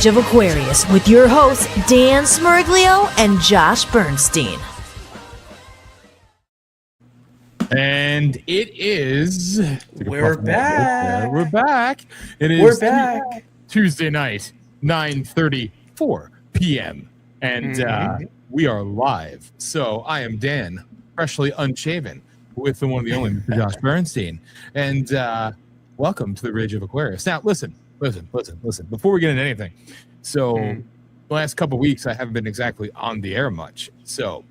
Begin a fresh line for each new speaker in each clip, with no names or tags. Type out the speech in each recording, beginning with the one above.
Rage of Aquarius with your hosts Dan Smurglio and Josh Bernstein.
And it is...
We're back.
We're back. It is
We're back.
Tuesday night, 9:34 p.m. And we are live. So I am Dan, freshly unshaven, with the one and the only Mr. Josh Bernstein. And welcome to the Rage of Aquarius. Now, listen. Before we get into anything, so the last couple of weeks I haven't been exactly on the air much. So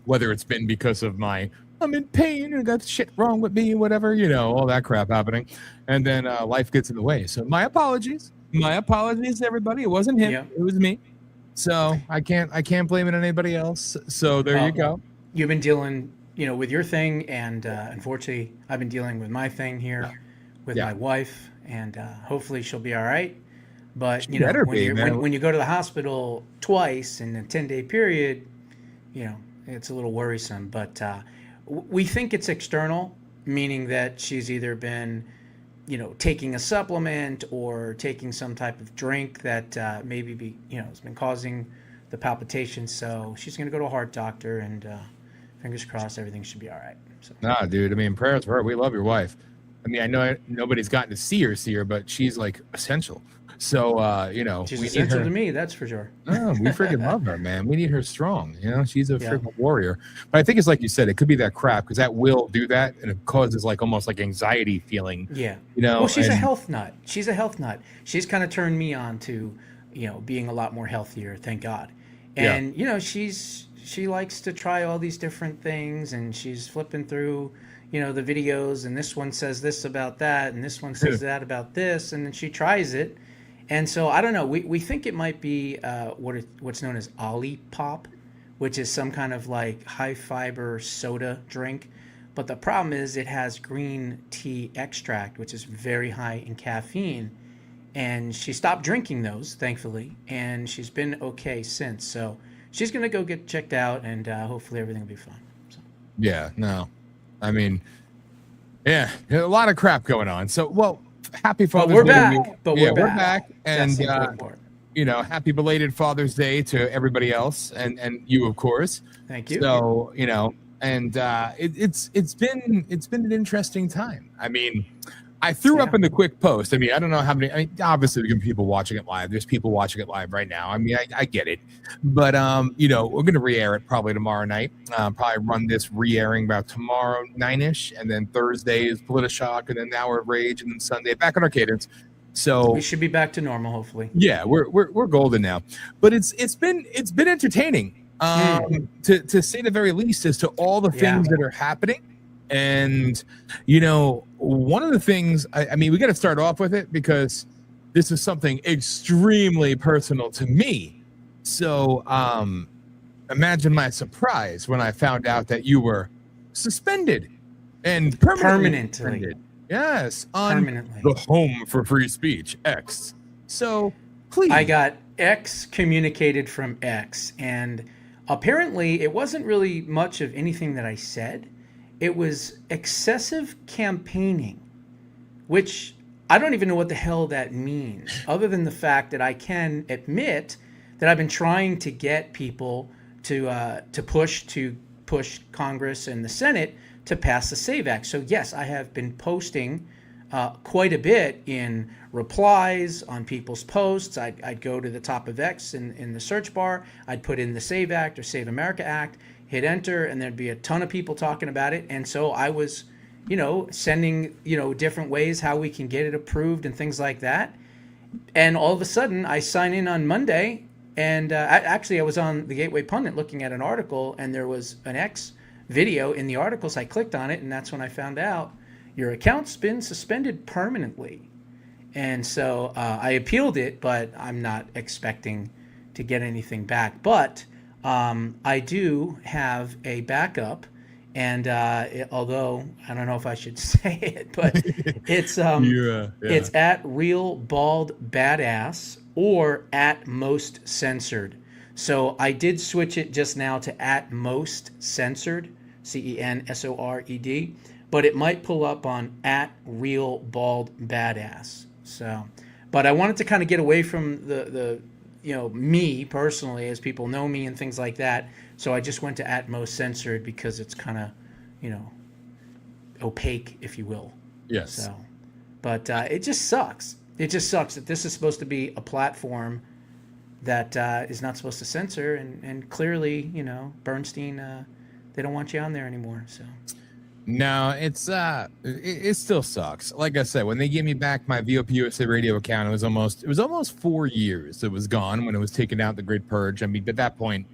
whether it's been because of I'm in pain and got shit wrong with me, whatever, all that crap happening, and then life gets in the way. So my apologies to everybody. It wasn't him, It was me. So I can't blame it on anybody else. So there you go.
You've been dealing, with your thing, and unfortunately, I've been dealing with my thing here with my wife, and hopefully she'll be all right. But when you go to the hospital twice in a 10-day period, it's a little worrisome. But we think it's external, meaning that she's either been, taking a supplement or taking some type of drink that maybe has been causing the palpitations. So she's going to go to a heart doctor, and fingers crossed, everything should be all right. So.
Nah, dude. I mean, prayers for her. We love your wife. I mean, I know nobody's gotten to see her, but she's like essential. So,
she's essential to me. That's for sure.
Oh, we freaking love her, man. We need her strong. She's a freaking warrior. But I think it's like you said, it could be that crap because that will do that, and it causes almost like anxiety feeling.
Yeah. Well, she's a health nut. She's kind of turned me on to, being a lot more healthier. Thank God. And she likes to try all these different things, and she's flipping through. The videos, and this one says this about that, and this one says that about this, and then she tries it. And so, I don't know, we think it might be what's known as Olipop, which is some kind of like high-fiber soda drink. But the problem is it has green tea extract, which is very high in caffeine. And she stopped drinking those, thankfully, and she's been okay since. So she's going to go get checked out, and hopefully everything will be fine. So.
Yeah, no. I mean, a lot of crap going on. So, happy Father's Day.
We're back.
And, happy belated Father's Day to everybody else and you, of course.
Thank you.
So, and it's been an interesting time. I mean, I threw up in the quick post. I mean, I don't know how many, obviously there can be people watching it live. There's people watching it live right now. I mean, I get it. But, we're going to re-air it probably tomorrow night. Probably run this re-airing about tomorrow 9-ish. And then Thursday is Politishock, and then Hour of Rage, and then Sunday back on our cadence. So
we should be back to normal, hopefully.
Yeah, we're golden now. But it's been entertaining, to say the very least, as to all the things that are happening. And, one of the things, I mean, we got to start off with it because this is something extremely personal to me. So imagine my surprise when I found out that you were suspended and permanently suspended. Yes, on the home for free speech, X. So, please.
I got excommunicated from X, and apparently it wasn't really much of anything that I said. It was excessive campaigning, which I don't even know what the hell that means, other than the fact that I can admit that I've been trying to get people to push Congress and the Senate to pass the SAVE Act. So yes, I have been posting quite a bit in replies on people's posts. I'd go to the top of X in the search bar. I'd put in the SAVE Act or Save America Act, hit enter, and there'd be a ton of people talking about it. And so I was, sending, different ways how we can get it approved and things like that. And all of a sudden I sign in on Monday, and I was on the Gateway Pundit looking at an article, and there was an X video in the article. So I clicked on it, and that's when I found out your account's been suspended permanently. And so I appealed it, but I'm not expecting to get anything back. But I do have a backup, and although I don't know if I should say it, but it's it's at Real Bald Badass or at Most Censored. So I did switch it just now to at Most Censored, CENSORED, but it might pull up on at Real Bald Badass. So, But I wanted to kind of get away from the me personally, as people know me and things like that. So I just went to @MostCensored because it's kind of, you know, opaque, if you will.
Yes.
So, but it just sucks. It just sucks that this is supposed to be a platform that is not supposed to censor, and clearly, you know, Bernstein, they don't want you on there anymore. So.
No, it still sucks. Like I said, when they gave me back my VOP USA radio account, it was almost 4 years it was gone when it was taken out, the Great Purge. I mean, at that point,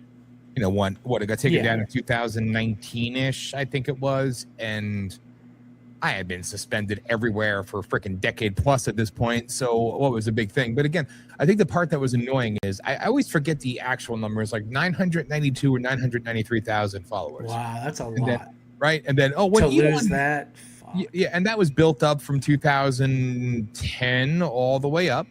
you know, what it got taken down in 2019-ish, I think it was, and I had been suspended everywhere for a freaking decade plus at this point. So what was a big thing? But again, I think the part that was annoying is I always forget the actual numbers, like 992 or 993,000 followers.
Wow, that's a lot.
Right. And then, when
to
Elon,
lose that. Fuck.
Yeah. And that was built up from 2010 all the way up.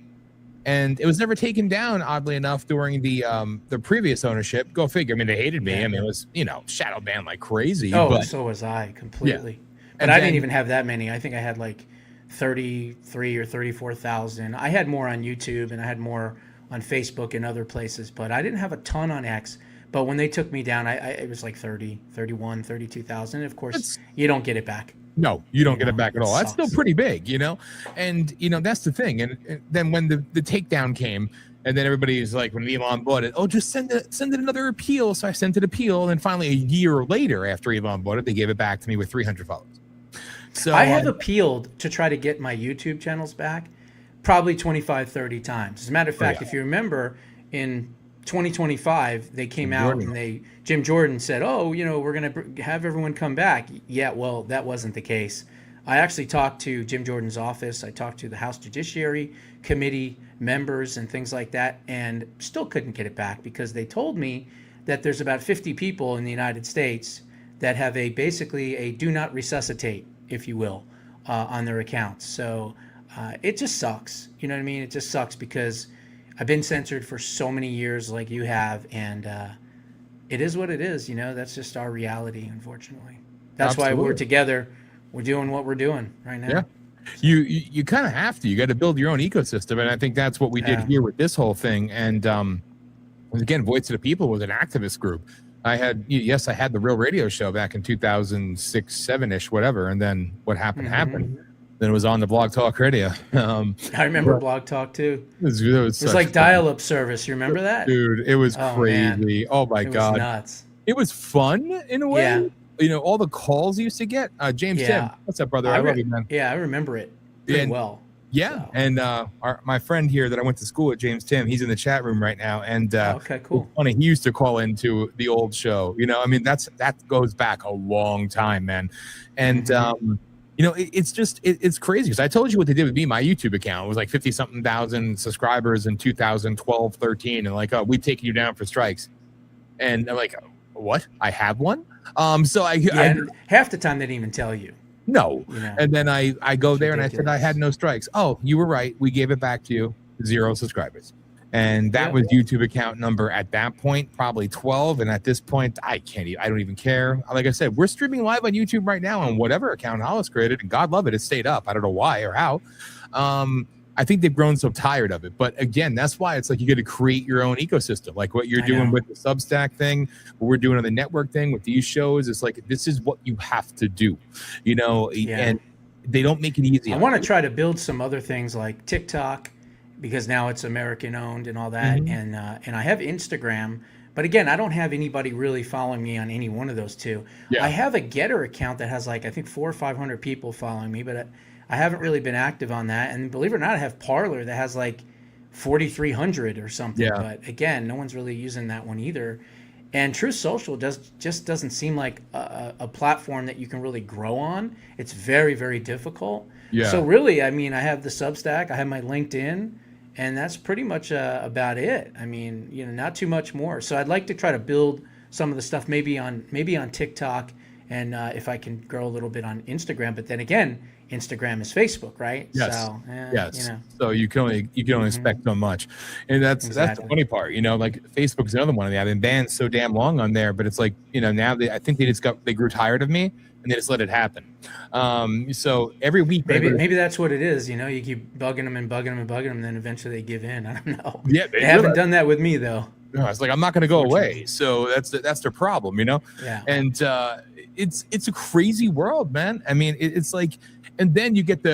And it was never taken down, oddly enough, during the previous ownership. Go figure. I mean, they hated me.
Yeah.
I mean, it was, you know, shadow banned like crazy.
Oh,
but,
so was I completely.
Yeah.
But I didn't even have that many. I think I had like 33 or 34,000. I had more on YouTube and I had more on Facebook and other places, but I didn't have a ton on X. But when they took me down, it was like 30, 31, 32,000. Of course, you don't get it back.
No, you don't get it back at all. That's still pretty big, you know? And, you know, that's the thing. And then when the takedown came, and then everybody is like, when Elon bought it, just send it another appeal. So I sent it appeal. And then finally, a year later, after Elon bought it, they gave it back to me with 300 followers. So
I have appealed to try to get my YouTube channels back probably 25, 30 times. As a matter of fact, if you remember, in 2025, they came out and Jim Jordan said, you know, we're going to have everyone come back. Yeah, well, that wasn't the case. I actually talked to Jim Jordan's office. I talked to the House Judiciary Committee members and things like that, and still couldn't get it back because they told me that there's about 50 people in the United States that have basically a do not resuscitate, if you will, on their accounts. So it just sucks. You know what I mean? It just sucks because I've been censored for so many years like you have, and it is what it is, you know. That's just our reality, unfortunately. That's why we're together. We're doing what we're doing right now.
Yeah. So. You kind of have to. You got to build your own ecosystem, and I think that's what we did here with this whole thing. And again, Voice of the People was an activist group. I had the Real Radio Show back in 2006, 7-ish, whatever, and then what happened. Then it was on the Blog Talk Radio.
I remember Blog Talk too.
It was like
dial-up service. You remember that?
Dude, it was crazy. Man. Oh my God.
It was nuts.
It was fun in a way. Yeah. You know, all the calls you used to get. James Tim. What's up, brother? I love you, man.
Yeah, I remember it pretty well.
Yeah. So. And my friend here that I went to school with, James Tim, he's in the chat room right now. And
okay, cool.
Funny, he used to call into the old show. You know, I mean, that goes back a long time, man. And you know, it's crazy because I told you what they did with me. My YouTube account was like 50-something thousand subscribers in 2012, 13. And like, we've taken you down for strikes. And I'm like, what? I have one? So I
half the time they didn't even tell you.
No.
You know,
and then I go there and I said, I had no strikes. Oh, you were right. We gave it back to you. 0 subscribers. And that was YouTube account number at that point, probably 12. And at this point, I don't even care. Like I said, we're streaming live on YouTube right now on whatever account Hollis created. And God love it, it stayed up. I don't know why or how. I think they've grown so tired of it. But again, that's why it's like you got to create your own ecosystem. Like what you're doing with the Substack thing, what we're doing on the network thing with these shows. It's like, this is what you have to do, you know, and they don't make it easy.
I want to try to build some other things like TikTok, because now it's American owned and all that. And I have Instagram, but again, I don't have anybody really following me on any one of those two. I have a Getter account that has like, I think 400 or 500 people following me, but I haven't really been active on that. And believe it or not, I have Parler that has like 4,300 or something. But again, no one's really using that one either. And Truth Social just doesn't seem like a platform that you can really grow on. It's very, very difficult. So really, I mean, I have the Substack, I have my LinkedIn, and that's pretty much about it. I mean, you know, not too much more. So I'd like to try to build some of the stuff maybe on TikTok and if I can grow a little bit on Instagram. But then again, Instagram is Facebook, right?
Yes.
So,
Yes.
you know,
So you can only expect so much, and that's the
Exactly.
funny part. You know, like Facebook's another one of the. I've been banned so damn long on there, but it's like, you know, now I think they grew tired of me and they just let it happen. So every week,
maybe that's what it is. You know, you keep bugging them and bugging them and bugging them, and then eventually they give in. I don't know.
Yeah,
They haven't done that with me though.
No, it's like, I'm not going to go away.
Fortunately.
So that's their problem, you know?
Yeah.
And it's a crazy world, man. I mean, it's like, and then you get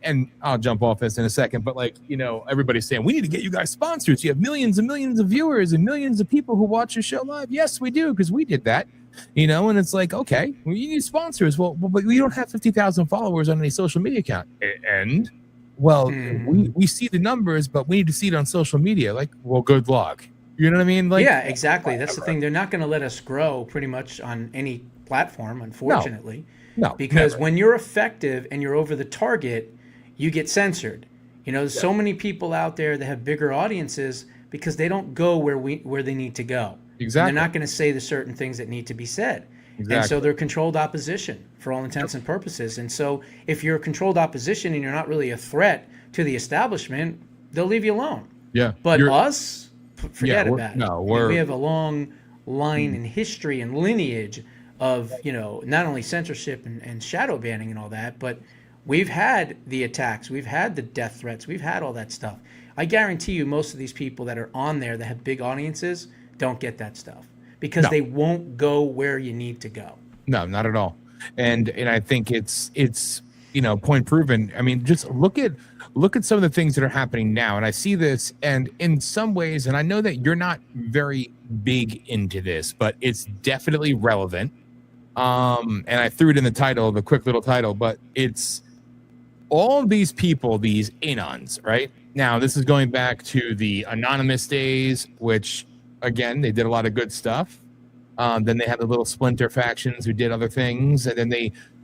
and I'll jump off this in a second, but like, you know, everybody's saying, we need to get you guys sponsors. You have millions and millions of viewers and millions of people who watch your show live. Yes, we do, because we did that, you know? And it's like, okay, well, you need sponsors. Well, but we don't have 50,000 followers on any social media account. And, well, we see the numbers, but we need to see it on social media. Like, well, good luck. You know what I mean? Like,
yeah, exactly. That's the thing. They're not going to let us grow pretty much on any platform, unfortunately.
No,
because
never.
when you're effective and you're over the target, you get censored. You know, there's so many people out there that have bigger audiences because they don't go where they need to go.
Exactly.
And they're not going to say the certain things that need to be said.
Exactly.
And so they're controlled opposition for all intents and purposes. And so if you're controlled opposition and you're not really a threat to the establishment, they'll leave you alone.
Yeah.
But us, forget about it.
No,
we have a long line and history and lineage of, you know, not only censorship and shadow banning and all that, but we've had the attacks, we've had the death threats, we've had all that stuff. I guarantee you most of these people that are on there that have big audiences don't get that stuff because they won't go where you need to go.
No, not at all. And I think it's you know, point proven. I mean, just look at some of the things that are happening now. And I see this, and in some ways, and I know that you're not very big into this, but it's definitely relevant. And I threw it in the title, the quick little title, but it's all of these people, these anons, right? Now, this is going back to the anonymous days, which, again, they did a lot of good stuff. Then they had the little splinter factions who did other things, and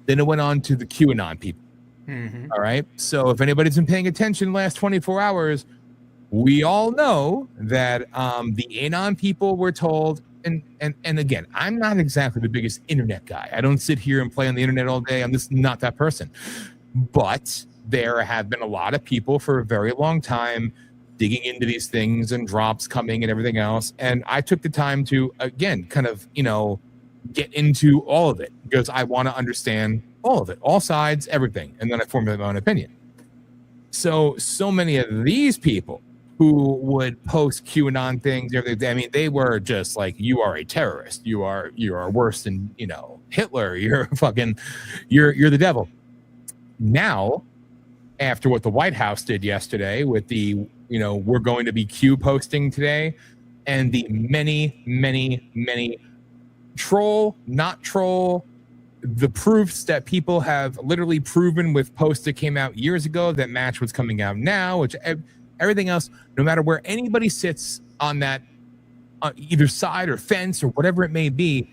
then it went on to the QAnon people. All right. So if anybody's been paying attention the last 24 hours, we all know that the Anon people were told, and again, I'm not exactly the biggest internet guy. I don't sit here and play on the internet all day. I'm just not that person. But there have been a lot of people for a very long time digging into these things and drops coming and everything else. And I took the time to, again, kind of, you know, get into all of it because I want to understand all of it, all sides, everything. And then I formulate my own opinion. So many of these people who would post QAnon things, everything, I mean, they were just like, you are a terrorist. You are worse than, you know, Hitler. You're the devil. Now, after what the White House did yesterday with the, you know, we're going to be Q posting today, and the many, many, many troll, not troll, the proofs that people have literally proven with posts that came out years ago that match what's coming out now, which everything else, no matter where anybody sits on that either side or fence or whatever it may be,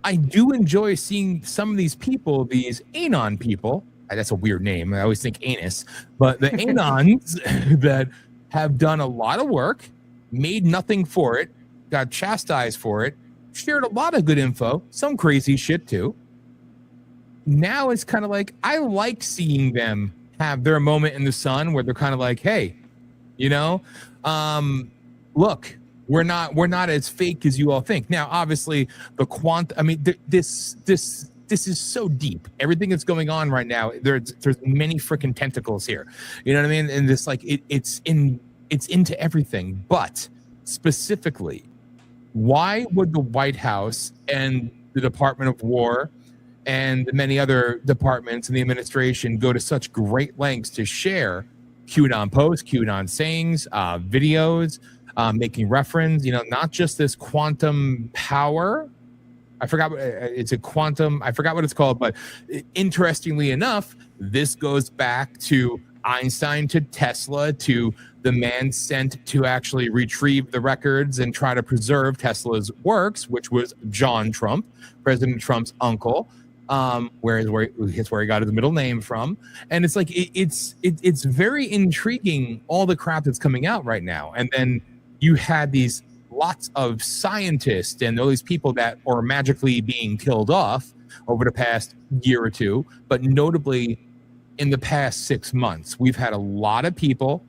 I do enjoy seeing some of these people, these Anon people. That's a weird name. I always think anus, but the Anons that have done a lot of work, made nothing for it, got chastised for it, shared a lot of good info, some crazy shit too. Now it's kind of like, I like seeing them have their moment in the sun where they're kind of like, hey, you know, look, we're not as fake as you all think. Now, obviously, this is so deep. Everything that's going on right now, there's many freaking tentacles here. You know what I mean? And this, like, it's into everything. But specifically, why would the White House and the Department of War and the many other departments in the administration go to such great lengths to share QAnon posts, QAnon sayings, videos, making reference, you know, not just this quantum power. I forgot what it's called, but interestingly enough, this goes back to Einstein, to Tesla, to the man sent to actually retrieve the records and try to preserve Tesla's works, which was John Trump, President Trump's uncle, where he got his middle name from. And it's like, it's very intriguing, all the crap that's coming out right now. And then you had these lots of scientists and all these people that are magically being killed off over the past year or two, but notably in the past 6 months, we've had a lot of people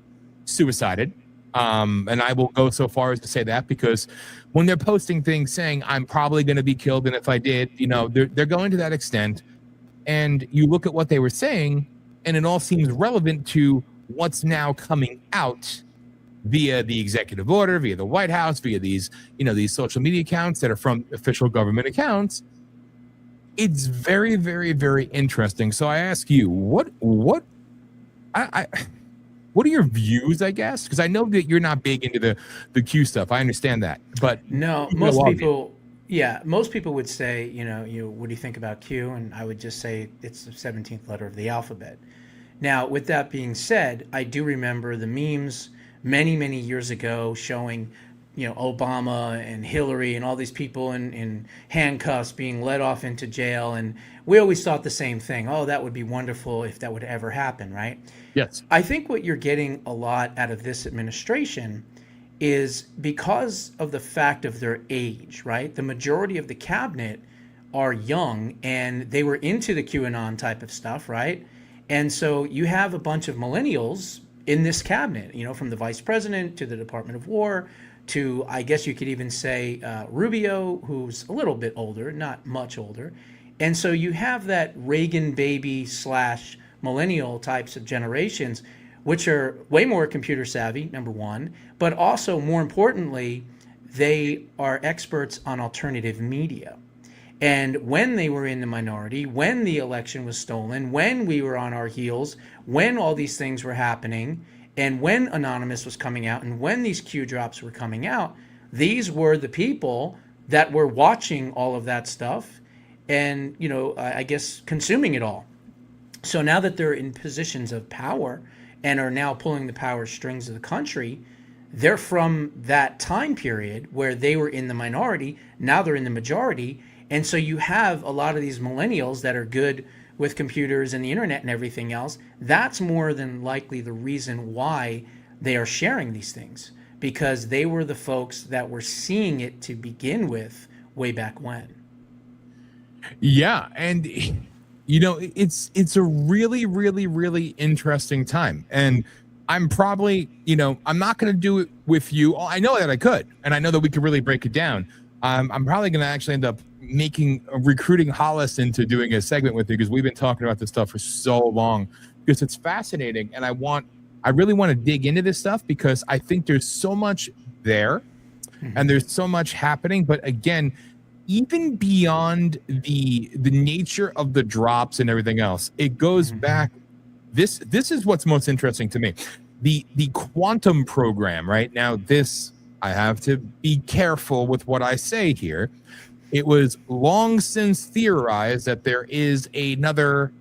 suicided. And I will go so far as to say that because when they're posting things saying I'm probably going to be killed, and if I did, they're going to that extent. And you look at what they were saying, and it all seems relevant to what's now coming out via the executive order, via the White House, via these social media accounts that are from official government accounts. It's very, very, very interesting. So I ask you, what are your views, I guess? Because I know that you're not big into the Q stuff. I understand that. But
no, most people would say, what do you think about Q? And I would just say it's the 17th letter of the alphabet. Now, with that being said, I do remember the memes many, many years ago showing, Obama and Hillary and all these people in handcuffs being led off into jail. And we always thought the same thing. Oh, that would be wonderful if that would ever happen, right?
Yes.
I think what you're getting a lot out of this administration is because of the fact of their age, right? The majority of the cabinet are young and they were into the QAnon type of stuff, right? And so you have a bunch of millennials in this cabinet, from the vice president to the Department of War to, I guess you could even say, Rubio, who's a little bit older, not much older. And so you have that Reagan baby / millennial types of generations, which are way more computer savvy, number one, but also more importantly, they are experts on alternative media. And when they were in the minority, when the election was stolen, when we were on our heels, when all these things were happening, and when Anonymous was coming out, and when these Q drops were coming out, these were the people that were watching all of that stuff and, I guess consuming it all. So now that they're in positions of power and are now pulling the power strings of the country, they're from that time period where they were in the minority. Now they're in the majority. And so you have a lot of these millennials that are good with computers and the internet and everything else. That's more than likely the reason why they are sharing these things, because they were the folks that were seeing it to begin with way back when.
Yeah. And it's a really, really, really interesting time. And I'm probably, I'm not going to do it with you. I know that I could, and I know that we could really break it down. I'm probably going to actually end up recruiting Hollis into doing a segment with you, because we've been talking about this stuff for so long, because it's fascinating. And I really want to dig into this stuff because I think there's so much there and there's so much happening. But again, even beyond the nature of the drops and everything else, it goes back. This is what's most interesting to me. The quantum program right now, this, I have to be careful with what I say here. It was long since theorized that there is another,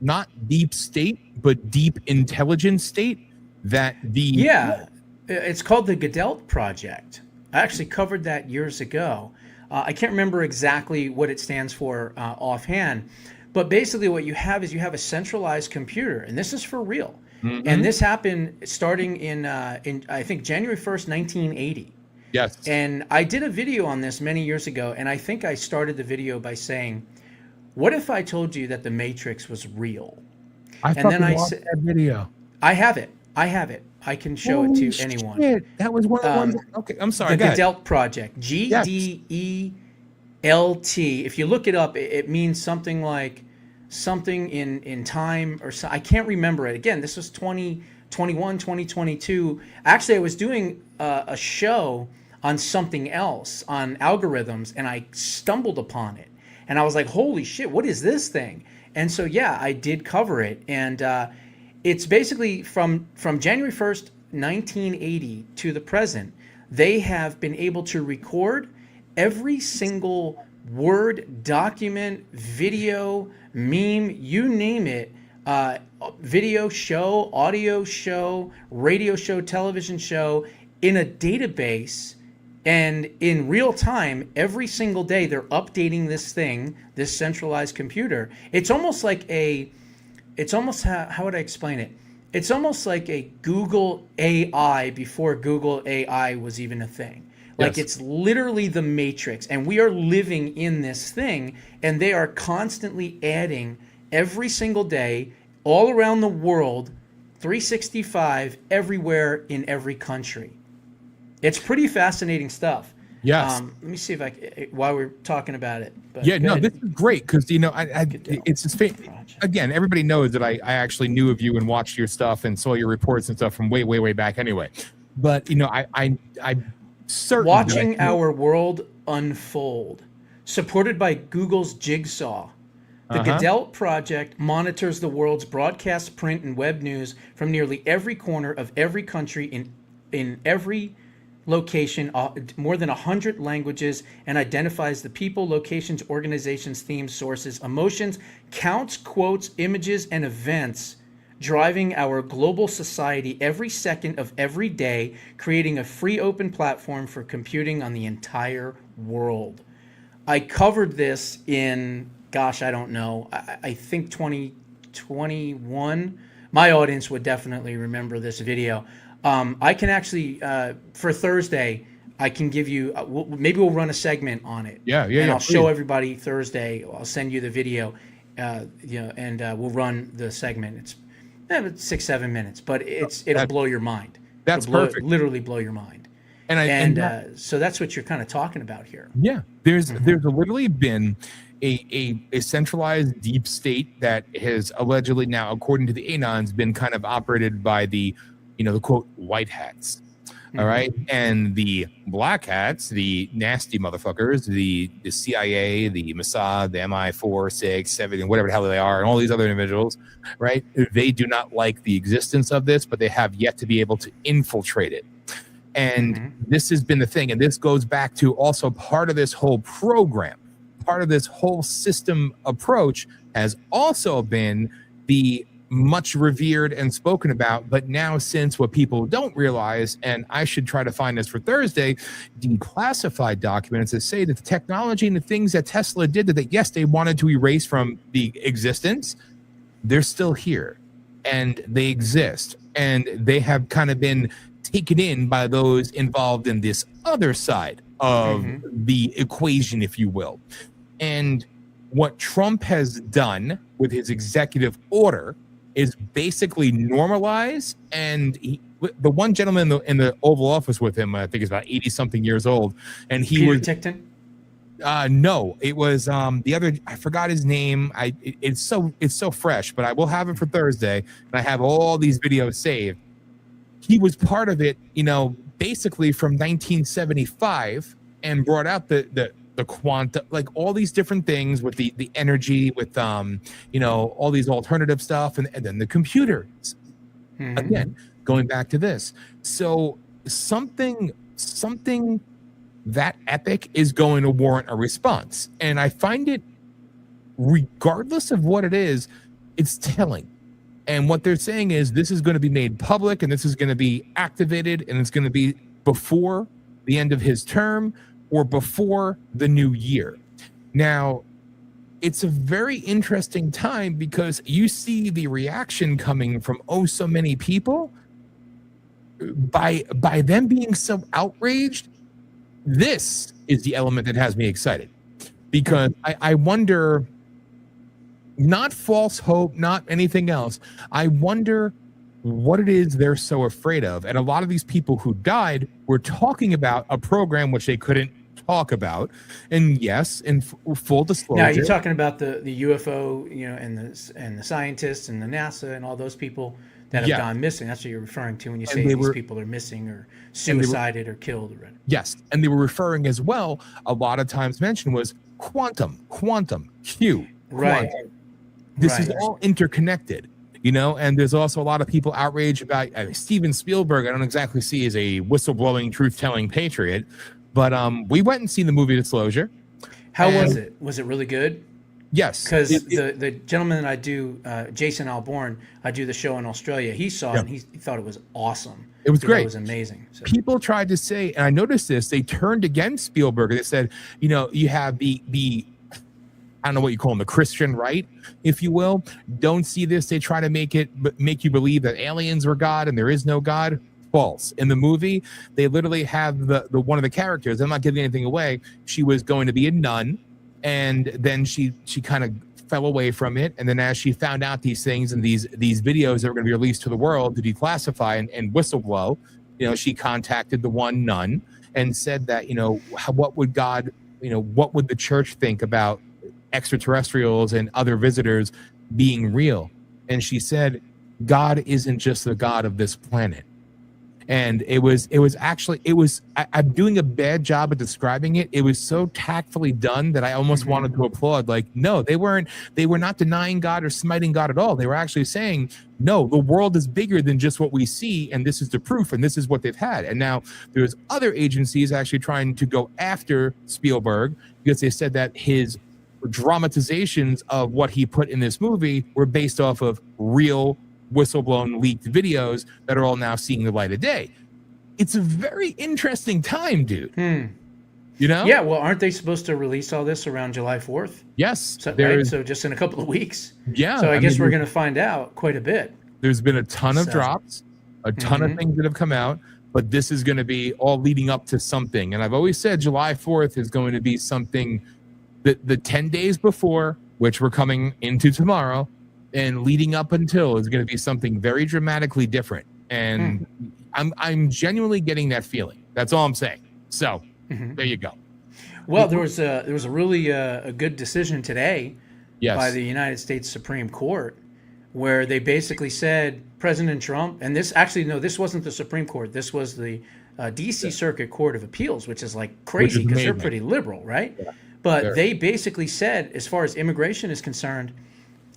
not deep state, but deep intelligence state that
it's called the Gadelt Project. I actually covered that years ago. I can't remember exactly what it stands for offhand, but basically what you have is you have a centralized computer, and this is for real. And this happened starting in I think January 1st, 1980.
Yes.
And I did a video on this many years ago, and I think I started the video by saying, what if I told you that the Matrix was real?
I said that video.
I have it. I can show it to anyone.
Shit. That was one of the ones. Okay, I'm sorry.
The Gadelt Project. GDELT. If you look it up, it means something like something in time or so. I can't remember it. Again, this was 2021, 2022. Actually, I was doing a show on something else, on algorithms, and I stumbled upon it. And I was like, holy shit, what is this thing? And so, yeah, I did cover it. And it's basically from January 1st, 1980 to the present, they have been able to record every single word, document, video, meme, you name it, video show, audio show, radio show, television show, in a database. And in real time, every single day, they're updating this thing, this centralized computer. It's almost like how would I explain it? It's almost like a Google AI before Google AI was even a thing, Like,
Yes.
it's literally the Matrix, and we are living in this thing, and they are constantly adding every single day, all around the world, 365, everywhere in every country. It's pretty fascinating stuff.
Yes.
Let me see if while we're talking about it. But
Yeah,
go
no,
ahead.
this is great because
Goodell
it's just
Project.
again, everybody knows that I actually knew of you and watched your stuff and saw your reports and stuff from way back anyway. But I certain
Watching our world unfold, supported by Google's Jigsaw. The Goodell Project monitors the world's broadcast, print, and web news from nearly every corner of every country in every location, more than 100 languages, and identifies the people, locations, organizations, themes, sources, emotions, counts, quotes, images, and events driving our global society every second of every day, creating a free open platform for computing on the entire world. I covered this in, gosh, I don't know, I think 2021. My audience would definitely remember this video. I can actually, for Thursday, I can give you, maybe we'll run a segment on it. And I'll show everybody Thursday. I'll send you the video, and we'll run the segment. It's 6-7 minutes, but it'll blow your mind.
That's perfect.
Literally blow your mind. So that's what you're kind of talking about here.
Yeah, there's literally been a centralized deep state that has allegedly now, according to the Anons, been kind of operated by the quote white hats. All right. And the black hats, the nasty motherfuckers, the CIA, the Mossad, the MI4, 6, 7, and whatever the hell they are, and all these other individuals, right? They do not like the existence of this, but they have yet to be able to infiltrate it. And this has been the thing. And this goes back to also part of this whole program, part of this whole system approach has also been the much revered and spoken about, but now since what people don't realize, and I should try to find this for Thursday, declassified documents that say that the technology and the things that Tesla did that yes, they wanted to erase from the existence, they're still here and they exist and they have kind of been taken in by those involved in this other side of the equation, if you will. And what Trump has done with his executive order is basically normalize. And the one gentleman in the Oval Office with him, I think is about 80 something years old. And he
Peter
was
Tickton?
No, it was the other, I forgot his name. It's so fresh, but I will have it for Thursday. And I have all these videos saved. He was part of it, basically from 1975 and brought out the quanta, like all these different things with the energy, with all these alternative stuff, and then the computers. Again, going back to this, so something that epic is going to warrant a response, and I find it, regardless of what it is, it's telling. And what they're saying is this is going to be made public, and this is going to be activated, and it's going to be before the end of his term or before the new year. Now, it's a very interesting time because you see the reaction coming from so many people by them being so outraged. This is the element that has me excited, because I wonder, not false hope, not anything else, I wonder what it is they're so afraid of. And a lot of these people who died were talking about a program which they couldn't talk about. And yes, in full disclosure,
now you're talking about the UFO, and the scientists and the NASA and all those people that have gone missing. That's what you're referring to when you say these people are missing or suicided or killed already.
Yes, and they were referring as well, a lot of times mentioned was quantum, Q.
Right.
Quantum. This is all interconnected. And there's also a lot of people outraged about Steven Spielberg. I don't exactly see as a whistleblowing, truth-telling patriot, but we went and seen the movie Disclosure.
How was it? Was it really good?
Yes.
Because the gentleman that I do, Jason Alborn, I do the show in Australia, he saw it and he thought it was awesome.
It was great.
It was amazing. So.
People tried to say, and I noticed this, they turned against Spielberg. They said, you have the I don't know what you call them, the Christian right, if you will, don't see this. They try to make you believe that aliens were God and there is no God. false. In the movie, they literally have the one of the characters, I'm not giving anything away, she was going to be a nun, and then she kind of fell away from it, and then as she found out these things and these videos that were going to be released to the world to declassify and whistleblow, she contacted the one nun and said that, what would God, what would the church think about extraterrestrials and other visitors being real? And she said, God isn't just the God of this planet. And I'm doing a bad job of describing it. It was so tactfully done that I almost wanted to applaud. Like, no, they were not denying God or smiting God at all. They were actually saying, no, the world is bigger than just what we see, and this is the proof, and this is what they've had. And now there's other agencies actually trying to go after Spielberg because they said that his dramatizations of what he put in this movie were based off of real whistleblown leaked videos that are all now seeing the light of day. It's a very interesting time, dude.
Yeah, well, aren't they supposed to release all this around July 4th?
Yes.
So, right? So just in a couple of weeks.
Yeah.
So I guess we're going to find out quite a bit.
There's been a ton of drops, a ton of things that have come out, but this is going to be all leading up to something. And I've always said July 4th is going to be something that the 10 days before, which we're coming into tomorrow, and leading up until is going to be something very dramatically different. And I'm genuinely getting that feeling. That's all I'm saying. So there you go.
Well, there was a really a good decision today by the United States Supreme Court where they basically said President Trump, and this wasn't the Supreme Court. This was the D.C. Circuit Court of Appeals, which is like crazy because they're pretty liberal, right? Yeah. But they basically said, as far as immigration is concerned,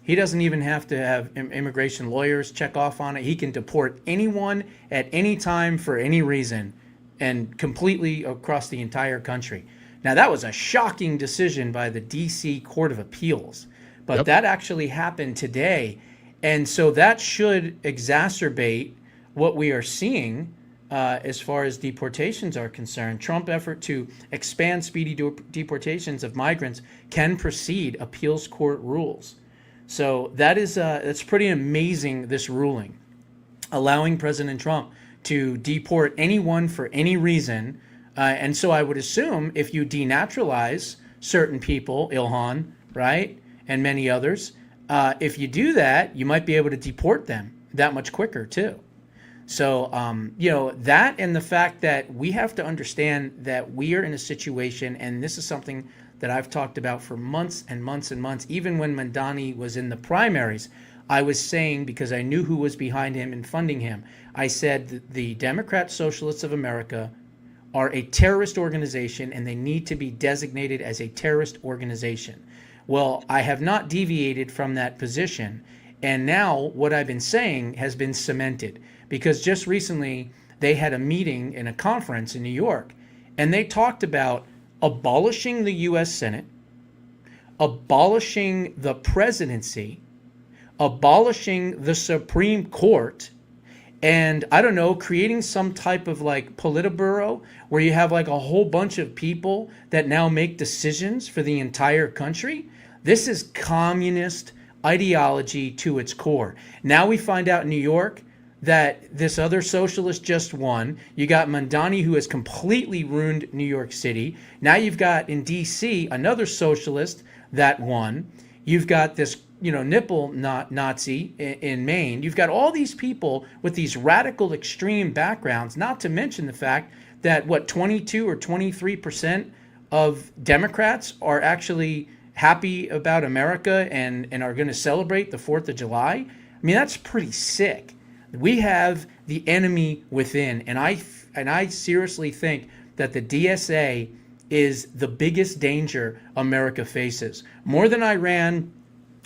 he doesn't even have to have immigration lawyers check off on it. He can deport anyone at any time for any reason and completely across the entire country. Now, that was a shocking decision by the D.C. Court of Appeals, but that actually happened today. And so that should exacerbate what we are seeing as far as deportations are concerned. Trump effort to expand speedy deportations of migrants can precede appeals court rules. So that's pretty amazing, this ruling, allowing President Trump to deport anyone for any reason. And so I would assume if you denaturalize certain people, Ilhan, right, and many others, if you do that, you might be able to deport them that much quicker too. So, that and the fact that we have to understand that we are in a situation, and this is something that I've talked about for months and months and months. Even when Mandani was in the primaries, I was saying, because I knew who was behind him and funding him, I said that the Democrat Socialists of America are a terrorist organization and they need to be designated as a terrorist organization. Well, I have not deviated from that position. And now what I've been saying has been cemented, because just recently they had a meeting in a conference in New York, and they talked about abolishing the U.S. Senate, abolishing the presidency, abolishing the Supreme Court, and I don't know, creating some type of like Politburo where you have like a whole bunch of people that now make decisions for the entire country. This is communist ideology to its core. Now we find out in New York that this other socialist just won. You got Mandani, who has completely ruined New York City. Now you've got in D.C. another socialist that won. You've got this, nipple Nazi in Maine. You've got all these people with these radical extreme backgrounds, not to mention the fact that 22 or 23% of Democrats are actually happy about America and are going to celebrate the 4th of July. I mean, that's pretty sick. We have the enemy within, and I seriously think that the DSA is the biggest danger America faces. More than Iran,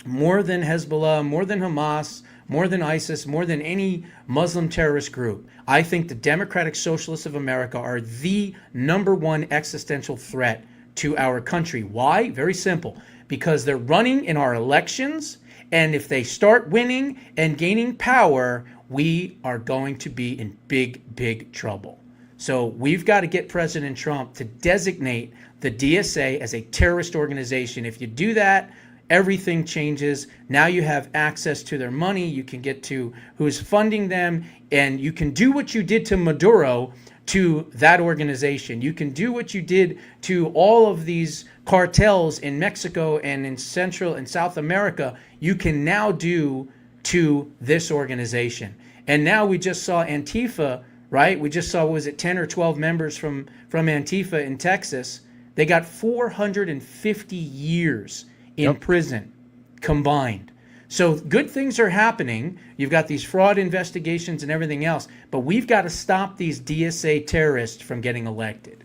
more than Hezbollah, more than Hamas, more than ISIS, more than any Muslim terrorist group. I think the Democratic Socialists of America are the #1 existential threat to our country. Why? Very simple. Because they're running in our elections, and if they start winning and gaining power, we are going to be in big, big trouble. So we've got to get President Trump to designate the DSA as a terrorist organization. If you do that, everything changes. Now you have access to their money. You can get to who's funding them, and you can do what you did to Maduro to that organization. You can do what you did to all of these cartels in Mexico and in Central and South America. You can now do to this organization. And now we just saw Antifa, right? We just saw, was it 10 or 12 members from Antifa in Texas? They got 450 years in prison combined. So good things are happening. You've got these fraud investigations and everything else, but we've got to stop these DSA terrorists from getting elected.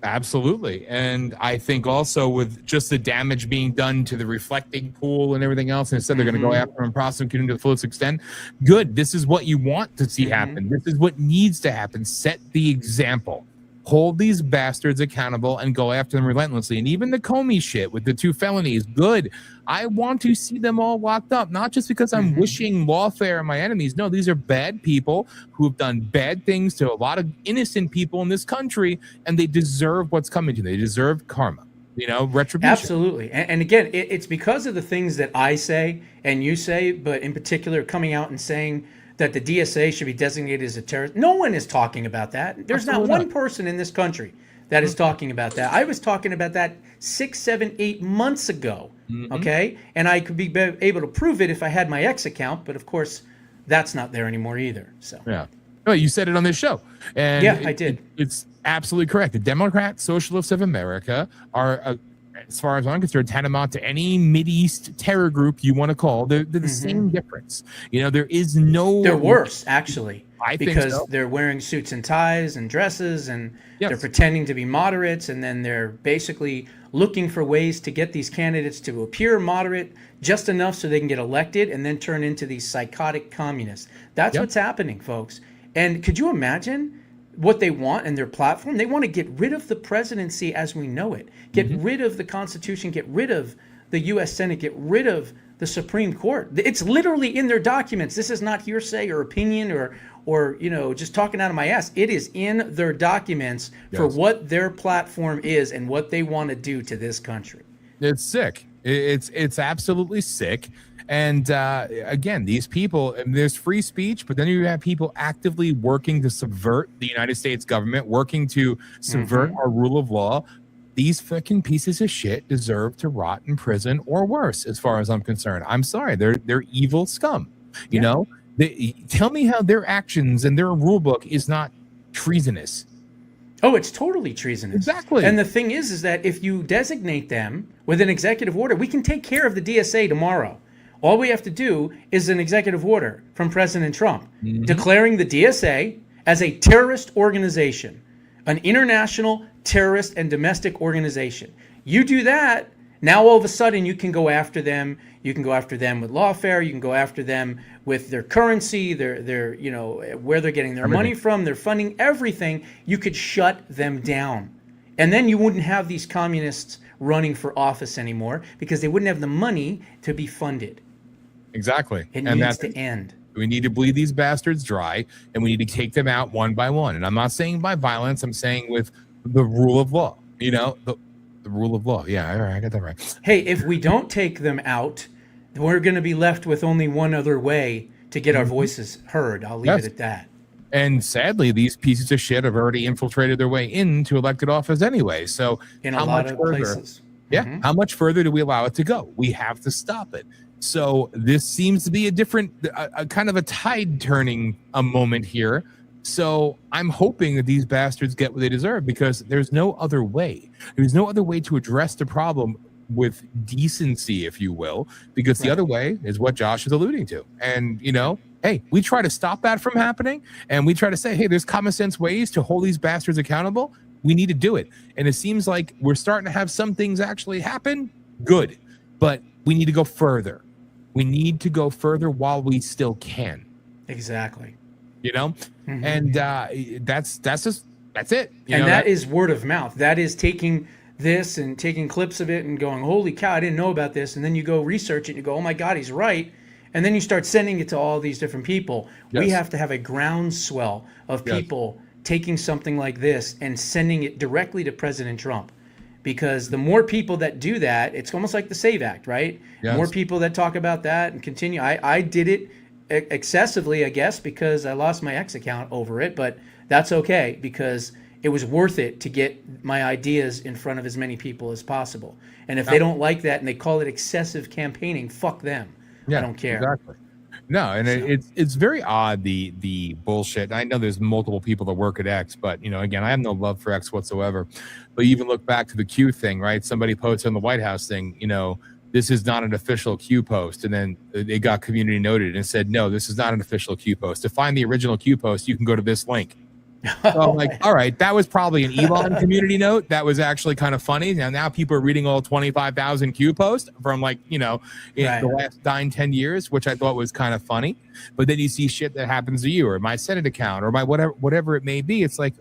Absolutely. And I think also with just the damage being done to the reflecting pool and everything else, and instead they're going to go after him and prosecute him to the fullest extent. Good. This is what you want to see happen. This is what needs to happen. Set the example. Hold these bastards accountable and go after them relentlessly. And even the Comey shit with the 2 felonies, good. I want to see them all locked up, not just because I'm wishing lawfare on my enemies. No, these are bad people who have done bad things to a lot of innocent people in this country, and they deserve what's coming to them. They deserve karma, retribution.
Absolutely. And again, it's because of the things that I say and you say, but in particular coming out and saying that the DSA should be designated as a terrorist. No one is talking about that. There's not one person in this country that is talking about that. I was talking about that 6, 7, 8 months ago. Okay. And I could be able to prove it if I had my X account, but of course that's not there anymore either. So
yeah. Oh, you said it on this show. And
yeah, I did.
It's absolutely correct. The Democrat Socialists of America are, as far as I'm concerned, tantamount to any Mideast terror group you want to call. They're the same difference. There is no...
They're worse, actually.
I think
because
so.
They're wearing suits and ties and dresses, and they're pretending to be moderates, and then they're basically looking for ways to get these candidates to appear moderate just enough so they can get elected and then turn into these psychotic communists. That's what's happening, folks. And could you imagine what they want in their platform? They want to get rid of the presidency as we know it, get rid of the Constitution, get rid of the U.S. Senate, get rid of the Supreme Court. It's literally in their documents. This is not hearsay or opinion or just talking out of my ass. It is in their documents for what their platform is and what they want to do to this country.
It's sick. It's absolutely sick. And again, these people, there's free speech, but then you have people actively working to subvert the United States government, working to subvert our rule of law. These fucking pieces of shit deserve to rot in prison or worse, as far as I'm concerned. I'm sorry, they're evil scum. You know, tell me how their actions and their rule book is not treasonous.
Oh, it's totally treasonous.
Exactly.
And the thing is that if you designate them with an executive order, we can take care of the DSA tomorrow. All we have to do is an executive order from President Trump declaring the DSA as a terrorist organization, an international terrorist and domestic organization. You do that, now all of a sudden you can go after them. You can go after them with lawfare. You can go after them with their currency, their where they're getting their money from, their funding, everything. You could shut them down. And then you wouldn't have these communists running for office anymore because they wouldn't have the money to be funded.
Exactly.
It needs to end.
We need to bleed these bastards dry, and we need to take them out one by one. And I'm not saying by violence. I'm saying with the rule of law. The rule of law. Yeah, all right, I got that right.
Hey, if we don't take them out, we're going to be left with only one other way to get our voices heard. I'll leave it at that.
And sadly, these pieces of shit have already infiltrated their way into elected office anyway. So
in a lot of places.
Yeah. How much further do we allow it to go? We have to stop it. So this seems to be a kind of a tide turning moment here. So I'm hoping that these bastards get what they deserve, because there's no other way. There's no other way to address the problem with decency, if you will, because the other way is what Josh is alluding to. And, hey, we try to stop that from happening, and we try to say, hey, there's common sense ways to hold these bastards accountable. We need to do it. And it seems like we're starting to have some things actually happen. Good. But we need to go further. We need to go further while we still can.
Exactly.
And that's it.
That is word of mouth. That is taking this and taking clips of it and going, holy cow, I didn't know about this. And then you go research it and you go, oh my God, he's right. And then you start sending it to all these different people. We have to have a groundswell of people taking something like this and sending it directly to President Trump. because the more people that do that, it's almost like the SAVE Act, right?
Yes.
More people that talk about that and continue. I did it excessively, I guess, because I lost my X account over it, but that's okay because it was worth it to get my ideas in front of as many people as possible. And if they don't like that and they call it excessive campaigning, fuck them. I don't care.
Exactly. No, and it's very odd, the bullshit. I know there's multiple people that work at X, but again, I have no love for X whatsoever. But even look back to the Q thing, right? Somebody posted on the White House thing, this is not an official Q post, and then it got community noted and said, no, this is not an official Q post. To find the original Q post, you can go to this link. So I'm like, all right, that was probably an Elon community note. That was actually kind of funny. Now people are reading all 25,000 Q posts from the last 9-10 years, which I thought was kind of funny. But then you see shit that happens to you or my Senate account or my whatever it may be. It's like,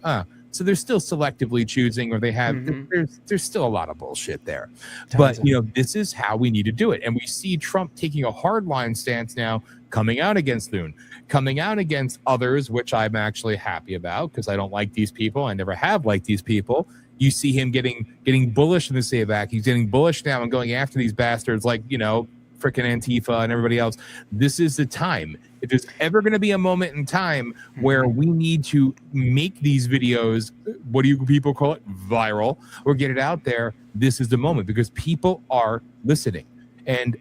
so they're still selectively choosing, or they have there's still a lot of bullshit there. But this is how we need to do it. And we see Trump taking a hardline stance now, coming out against Thune, coming out against others, which I'm actually happy about because I don't like these people. I never have liked these people. You see him getting bullish in the SAVE Act. He's getting bullish now and going after these bastards like, frickin' Antifa and everybody else. This is the time. If there's ever going to be a moment in time where we need to make these videos, what do you people call it, viral, or get it out there, this is the moment because people are listening. And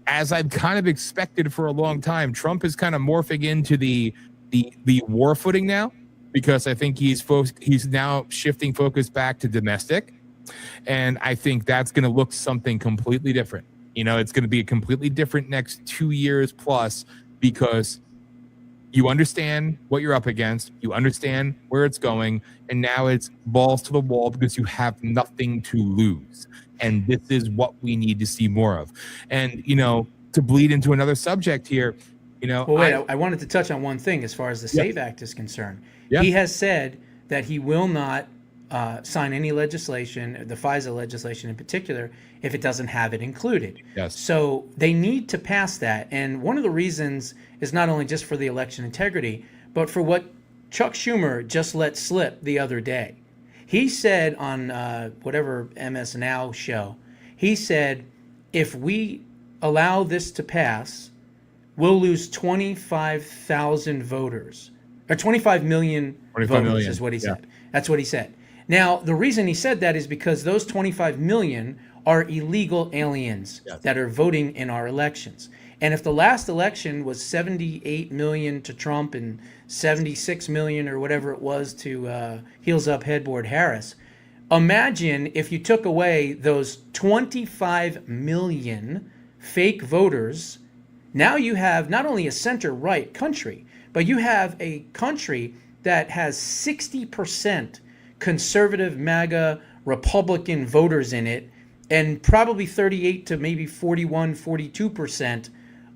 as I've kind of expected for a long time, Trump is kind of morphing into the war footing now, because I think he's now shifting focus back to domestic, and I think that's going to look something completely different. It's going to be a completely different next 2 years plus, because you understand what you're up against, you understand where it's going, and now it's balls to the wall because you have nothing to lose. And this is what we need to see more of. And, to bleed into another subject here,
Well, wait, I wanted to touch on one thing as far as the SAVE Act is concerned. Yeah. He has said that he will not sign any legislation, the FISA legislation in particular, if it doesn't have it included.
Yes.
So they need to pass that. And one of the reasons is not only just for the election integrity, but for what Chuck Schumer just let slip the other day. He said on whatever MS Now show, he said, if we allow this to pass, we'll lose 25,000 voters. Or 25 million voters is what he said. Yeah. That's what he said. Now, the reason he said that is because those 25 million are illegal aliens that are voting in our elections. And if the last election was 78 million to Trump and 76 million or whatever it was to Heels Up Headboard Harris, imagine if you took away those 25 million fake voters. Now you have not only a center-right country, but you have a country that has 60% conservative MAGA Republican voters in it, and probably 38 to maybe 41, 42%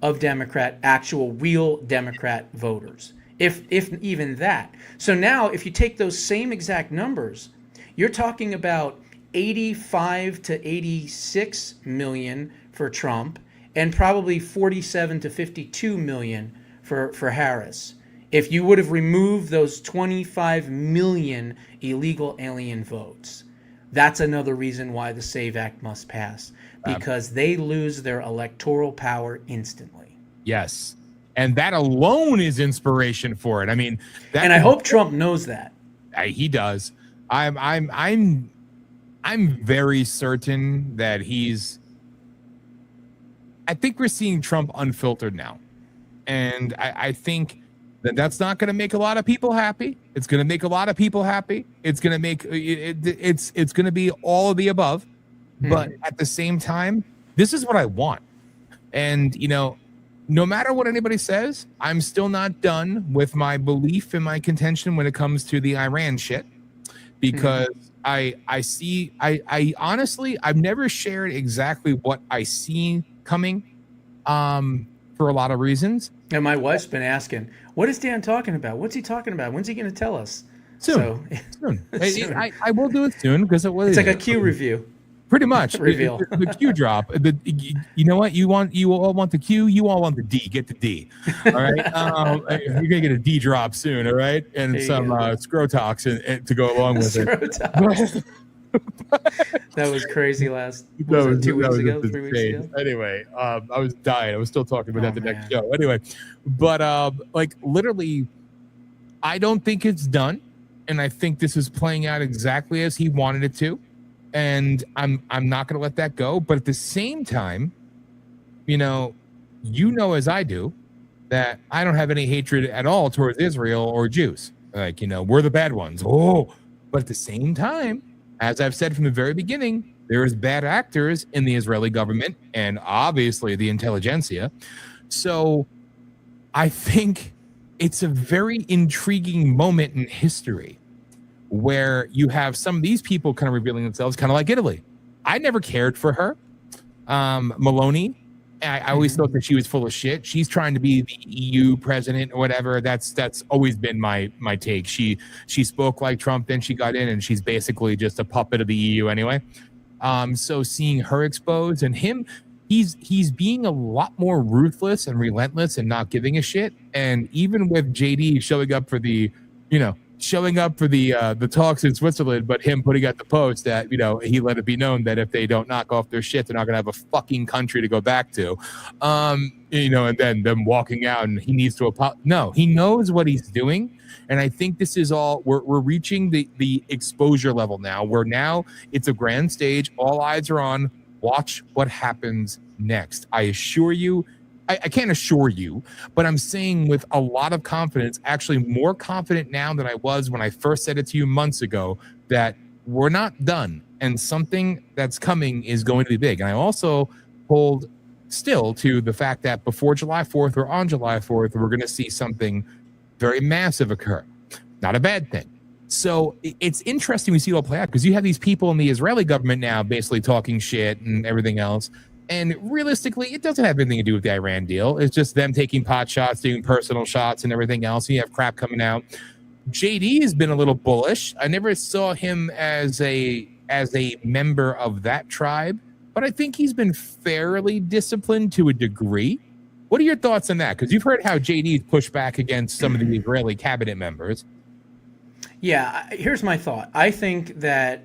of Democrat, actual real Democrat voters, if even that. So now if you take those same exact numbers, you're talking about 85 to 86 million for Trump and probably 47 to 52 million for Harris. If you would have removed those 25 million illegal alien votes. That's another reason why the SAVE Act must pass, because they lose their electoral power instantly.
Yes. And that alone is inspiration for it. I mean,
and I hope Trump knows that.
He does. I'm very certain that I think we're seeing Trump unfiltered now. And I think that's not going to make a lot of people happy. It's going to make a lot of people happy. It's going to make it's going to be all of the above. But at the same time, this is what I want. And, no matter what anybody says, I'm still not done with my belief and my contention when it comes to the Iran shit, because I honestly, I've never shared exactly what I see coming for a lot of reasons.
And my wife's been asking, what is Dan talking about? What's he talking about? When's he going to tell us?
Soon. Soon. I will do it soon, because
it's like a Q review.
Pretty much.
Reveal.
The Q drop. You know what? You all want the Q. You all want the D. Get the D. All right. You're going to get a D drop soon. All right. And some Scrotox to go along with it.
That was crazy last, what was
That
that,
was
2 weeks
just
ago, 3 weeks
insane.
ago?
Anyway, I was dying. I was still talking about
Oh,
that the next
man.
show. Anyway, but like literally, I don't think it's done, and I think this is playing out exactly as he wanted it to, and I'm not going to let that go. But at the same time, you know, as I do that I don't have any hatred at all towards Israel or Jews. Like, we're the bad ones. Oh, but at the same time, as I've said from the very beginning, there's bad actors in the Israeli government and obviously the intelligentsia. So I think it's a very intriguing moment in history where you have some of these people kind of revealing themselves, kind of like Italy. I never cared for her. Maloney, I always thought that she was full of shit. She's trying to be the EU president or whatever. That's always been my take. She spoke like Trump, then she got in, and she's basically just a puppet of the EU anyway. So seeing her exposed and him, he's being a lot more ruthless and relentless and not giving a shit. And even with JD showing up for the talks in Switzerland, but him putting out the post that, he let it be known that if they don't knock off their shit, they're not going to have a fucking country to go back to. And then them walking out and he needs to apologize. No, he knows what he's doing. And I think this is all, we're reaching the exposure level now, where now it's a grand stage. All eyes are on. Watch what happens next. I assure you, I can't assure you, but I'm saying with a lot of confidence, actually more confident now than I was when I first said it to you months ago, that we're not done and something that's coming is going to be big. And I also hold still to the fact that before July 4th or on July 4th, we're going to see something very massive occur. Not a bad thing. So it's interesting we see it all play out, because you have these people in the Israeli government now basically talking shit and everything else. And realistically, it doesn't have anything to do with the Iran deal. It's just them taking pot shots, doing personal shots and everything else. You have crap coming out. JD has been a little bullish. I never saw him as a member of that tribe, but I think he's been fairly disciplined to a degree. What are your thoughts on that? Because you've heard how JD's pushed back against some of the Israeli cabinet members.
Yeah, here's my thought. I think that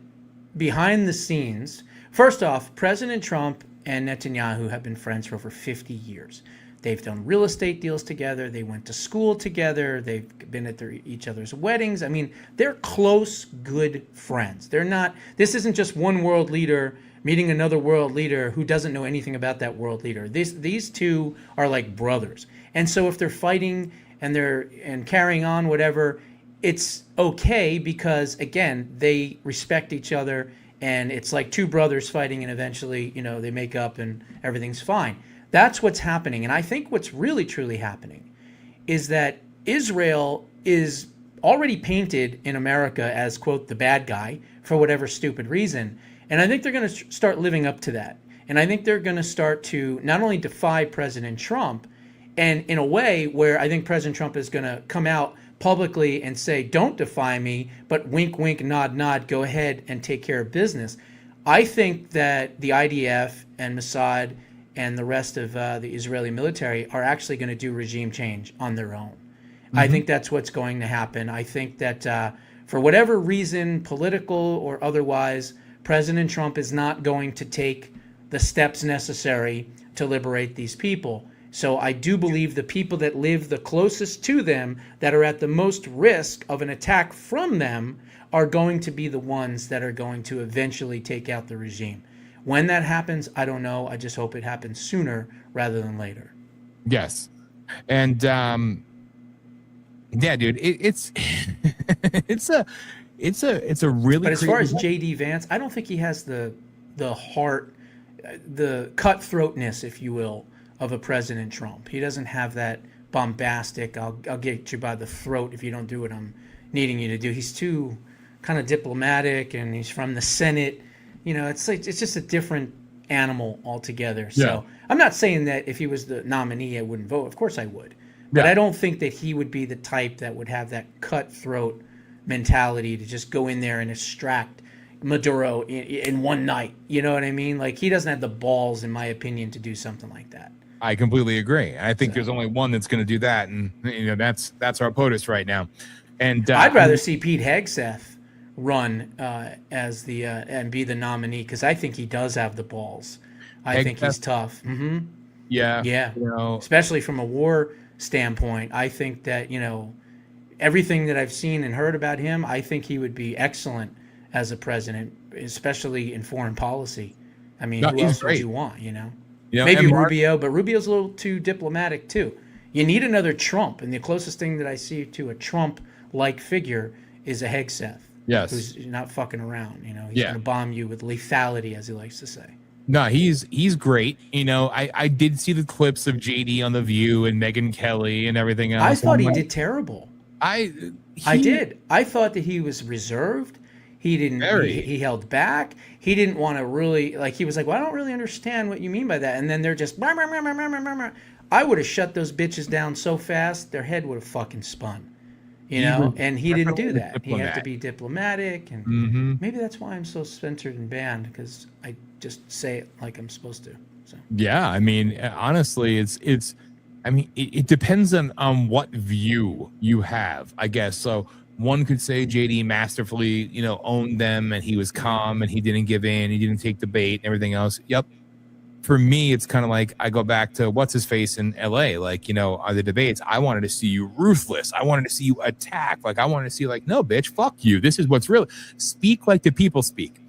behind the scenes, first off, President Trump and Netanyahu have been friends for over 50 years. They've done real estate deals together. They went to school together. They've been at each other's weddings. I mean, they're close, good friends. This isn't just one world leader meeting another world leader who doesn't know anything about that world leader. These two are like brothers. And so if they're fighting and carrying on whatever, it's okay, because again, they respect each other, and it's like two brothers fighting, and eventually, they make up and everything's fine. That's what's happening. And I think what's really truly happening is that Israel is already painted in America as, quote, the bad guy for whatever stupid reason. And I think they're going to start living up to that. And I think they're going to start to not only defy President Trump, and in a way where I think President Trump is going to come out publicly and say, don't defy me, but wink, wink, nod, nod, go ahead and take care of business. I think that the IDF and Mossad and the rest of the Israeli military are actually going to do regime change on their own. Mm-hmm. I think that's what's going to happen. I think that for whatever reason, political or otherwise, President Trump is not going to take the steps necessary to liberate these people. So I do believe the people that live the closest to them, that are at the most risk of an attack from them, are going to be the ones that are going to eventually take out the regime. When that happens, I don't know. I just hope it happens sooner rather than later.
Yes. And yeah, dude, it's it's a really.
But as far as JD Vance, I don't think he has the heart, the cutthroatness, if you will, of a President Trump. He doesn't have that bombastic, I'll get you by the throat if you don't do what I'm needing you to do. He's too kind of diplomatic, and he's from the Senate. It's just a different animal altogether. So yeah. I'm not saying that if he was the nominee, I wouldn't vote. Of course I would. But yeah. I don't think that he would be the type that would have that cutthroat mentality to just go in there and extract Maduro in one night. You know what I mean? Like, he doesn't have the balls, in my opinion, to do something like that.
I completely agree. I think there's only one that's going to do that, and that's our POTUS right now. And
I'd rather see Pete Hegseth run as the and be the nominee, because I think he does have the balls. I think he's tough.
Yeah.
Yeah,
You know,
especially from a war standpoint. I think that, everything that I've seen and heard about him, I think he would be excellent as a president, especially in foreign policy. I mean,
no,
who
he's
else would
great.
you want,
And
Maybe
Mark,
Rubio, but Rubio's a little too diplomatic too. You need another Trump, and the closest thing that I see to a Trump-like figure is a Hegseth.
yes.
Who's not fucking around. He's
Yeah.
going to bomb you with lethality, as he likes to say.
No, he's great. I did see the clips of JD on The View and Megyn Kelly and everything else.
I thought he did terrible. I did. I thought that he was reserved. He didn't. He held back. He didn't want to really He was like, "Well, I don't really understand what you mean by that." And then they're just. I would have shut those bitches down so fast, their head would have fucking spun. And he didn't do that. He had to be diplomatic, and maybe that's why I'm so censored and banned, because I just say it like I'm supposed to. So
Yeah, I mean, honestly, it depends on what view you have, I guess. So one could say JD masterfully, owned them, and he was calm and he didn't give in, he didn't take the bait and everything else. Yep. For me, it's kind of like I go back to what's his face in LA, are the debates. I wanted to see you ruthless. I wanted to see you attack. I wanted to see no, bitch, fuck you. This is what's real. Speak like the people speak.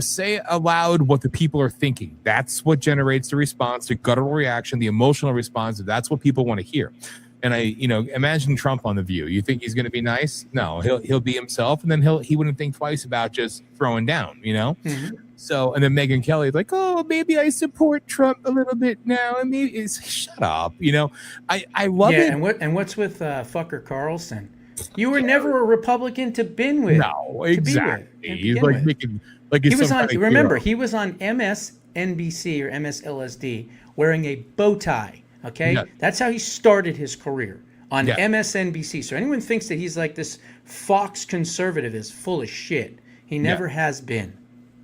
Say aloud what the people are thinking. That's what generates the response, the guttural reaction, the emotional response. That's what people want to hear. And imagine Trump on The View. You think he's going to be nice? No, he'll be himself, and then he wouldn't think twice about just throwing down. So, and then Megyn Kelly like, oh, maybe I support Trump a little bit now. I mean, shut up. I love it.
And what's with fucker Carlson? You were never a Republican to begin with.
No, exactly. He's making
he was on. Remember, he was on MSNBC or MSLSD wearing a bow tie. Okay, that's how he started his career on MSNBC. So anyone thinks that he's like this Fox conservative is full of shit. He never has been.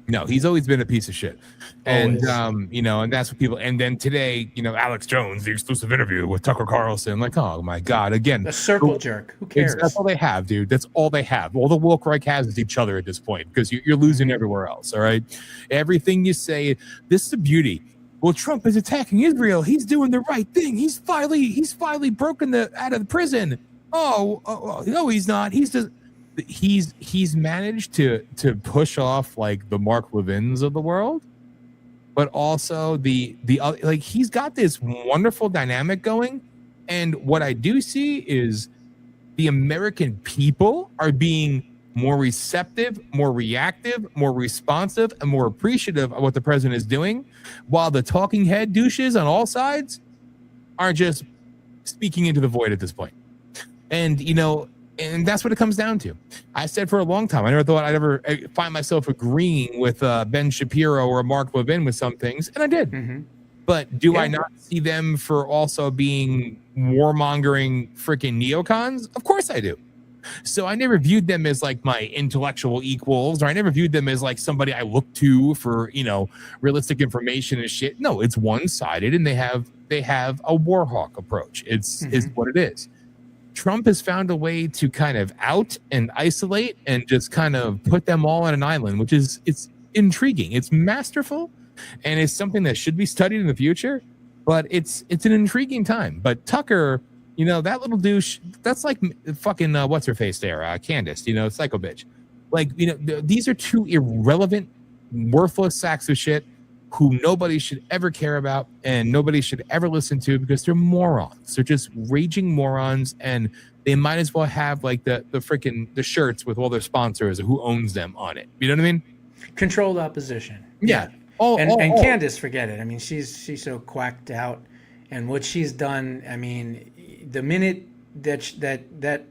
No, he's always been a piece of shit. And, and that's what people, and then today, Alex Jones, the exclusive interview with Tucker Carlson, oh my God, again.
A circle jerk. Who cares?
That's all they have, dude. That's all they have. All the woke right has is each other at this point, because you're losing everywhere else, all right? Everything you say, this is the beauty. Well, Trump is attacking Israel. He's doing the right thing. He's finally broken out of the prison. Oh, no, he's not. He's managed to push off the Mark Levins of the world, but also the he's got this wonderful dynamic going. And what I do see is the American people are being more receptive, more reactive, more responsive, and more appreciative of what the president is doing, while the talking head douches on all sides are just speaking into the void at this point. And and that's what it comes down to. I said for a long time, I never thought I'd ever find myself agreeing with Ben Shapiro or Mark Levin with some things, and I did. But do I not see them for also being warmongering freaking neocons? Of course I do. So I never viewed them as my intellectual equals, or I never viewed them as somebody I look to for, realistic information and shit. No, it's one-sided, and they have a war hawk approach. It's what it is. Trump has found a way to kind of out and isolate and just kind of put them all on an island, which is, it's intriguing. It's masterful, and it's something that should be studied in the future, but it's an intriguing time. But Tucker, that little douche, that's like fucking, what's her face there? Candace, psycho bitch. These are two irrelevant, worthless sacks of shit who nobody should ever care about and nobody should ever listen to, because they're morons. They're just raging morons, and they might as well have the freaking the shirts with all their sponsors or who owns them on it. You know what I mean?
Controlled opposition.
Yeah.
And Candace, forget it. I mean, she's so quacked out, and what she's done. I mean, the minute that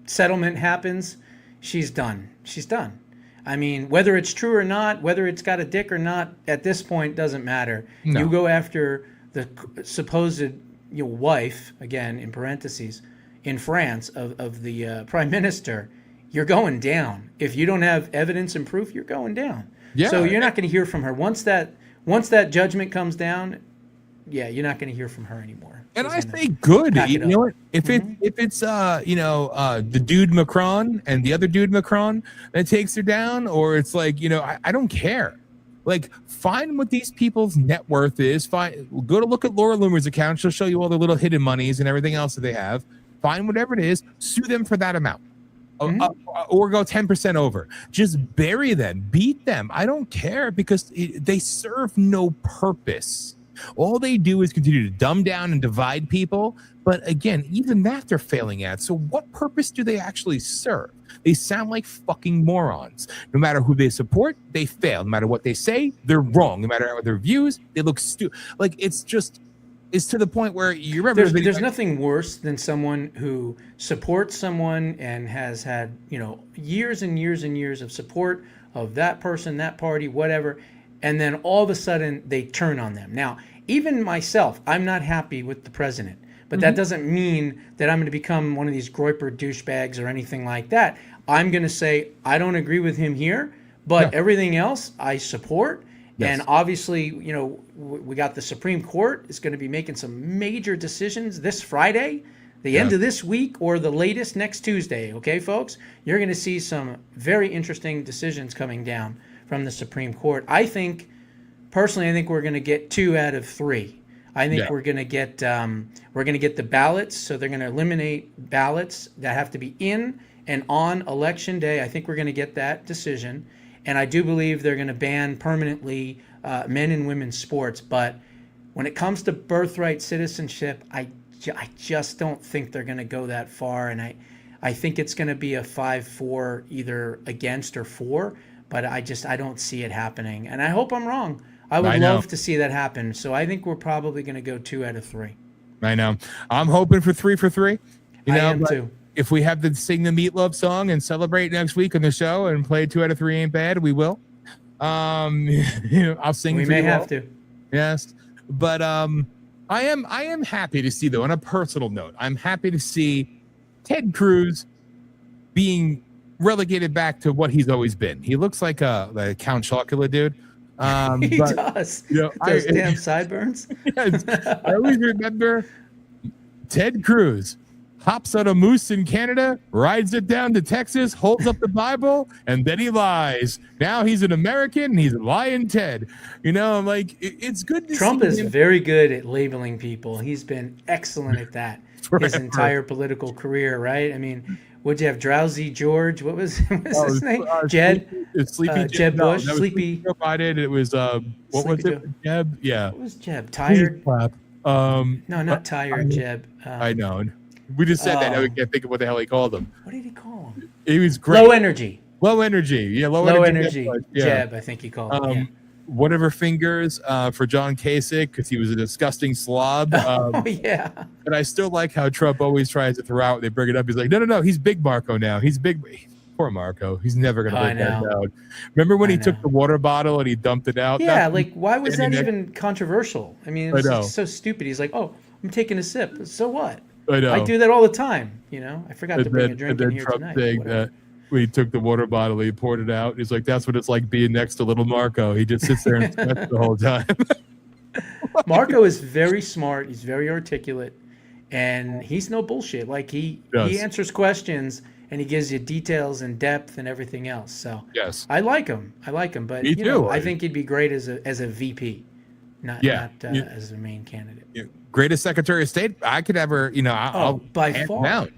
settlement happens, she's done. She's done. I mean, whether it's true or not, whether it's got a dick or not, at this point doesn't matter. No. You go after the supposed wife, again in parentheses, in France of the prime minister, you're going down. If you don't have evidence and proof, you're going down. Yeah. So you're not going to hear from her once that judgment comes down. Yeah, you're not going to hear from her anymore.
And
He's
I
gonna
say good.
pack
You
it
know
up.
what? If it's the dude Macron and the other dude Macron that takes her down, or it's like, I don't care. Like, find what these people's net worth is. Go to look at Laura Loomer's account. She'll show you all the little hidden monies and everything else that they have. Find whatever it is, sue them for that amount. Or go 10% over. Just bury them, beat them. I don't care, because they serve no purpose. All they do is continue to dumb down and divide people. But again, even that they're failing at. So what purpose do they actually serve? They sound like fucking morons. No matter who they support, they fail. No matter what they say, they're wrong. No matter what their views, they look stupid. Like, it's to the point where you remember
There's nothing worse than someone who supports someone and has had, years and years and years of support of that person, that party, whatever, and then all of a sudden they turn on them. Now, even myself, I'm not happy with the president, but that doesn't mean that I'm going to become one of these Groyper douchebags or anything like that. I'm going to say, I don't agree with him here, but everything else I support. Yes. And obviously, we got the Supreme Court is going to be making some major decisions this Friday, the end of this week, or the latest next Tuesday. Okay, folks, you're going to see some very interesting decisions coming down from the Supreme Court. Personally, I think we're going to get 2 out of 3. I think we're going to get the ballots. So they're going to eliminate ballots that have to be in and on election day. I think we're going to get that decision. And I do believe they're going to ban permanently men and women's sports. But when it comes to birthright citizenship, I just don't think they're going to go that far. And I think it's going to be a 5-4, either against or for. But I don't see it happening. And I hope I'm wrong. I would love to see that happen. So I think we're probably going to go 2 out of 3.
I know. I'm hoping for 3 for 3.
I am too.
If we have to sing the Meatloaf song and celebrate next week on the show and play 2 out of 3 ain't bad, we will. I'll sing.
We may have to.
Yes, but I am happy to see, though, on a personal note, I'm happy to see Ted Cruz being relegated back to what he's always been. He looks like a Count Chocula dude.
He does. Those damn sideburns.
Yes, I always remember Ted Cruz hops on a moose in Canada, rides it down to Texas, holds up the Bible, and then he lies. Now he's an American and he's lying Ted. I'm like, it's good to see
Trump is
him.
very good at labeling people. He's been excellent at that his entire political career, right? I mean, what'd you have? Drowsy George? What was his name? Jed?
Sleepy
Jeb Bush?
No,
Sleepy.
It was, what was it? Jeb? Yeah.
What was Jeb? Tired?
No,
not tired, Jeb.
I know. We just said that. Now we can't think of what the hell he called him.
What did he call him?
He was great.
Low energy.
Low energy. Yeah, low energy.
Jeb, I think he called him.
Whatever fingers for John Kasich, because he was a disgusting slob.
Yeah.
But I still like how Trump always tries to throw out. They bring it up. He's like, no. He's Big Marco now. He's big. Poor Marco. He's never going to live that down. Remember when he took the water bottle and he dumped it out?
Yeah, why was that even controversial? I mean, it's so stupid. He's like, oh, I'm taking a sip. So what?
I know.
I do that all the time. I forgot to bring a drink in here
Trump
tonight.
Saying that when he took the water bottle, he poured it out. He's like, that's what it's like being next to little Marco. He just sits there and sweats the whole time.
Marco is very smart. He's very articulate. And he's no bullshit. Like, he answers questions and he gives you details and depth and everything else. So
yes,
I like him. But
Me too.
I think he'd be great as a VP, not as the main candidate.
Greatest Secretary of State I could ever, I'll
by far.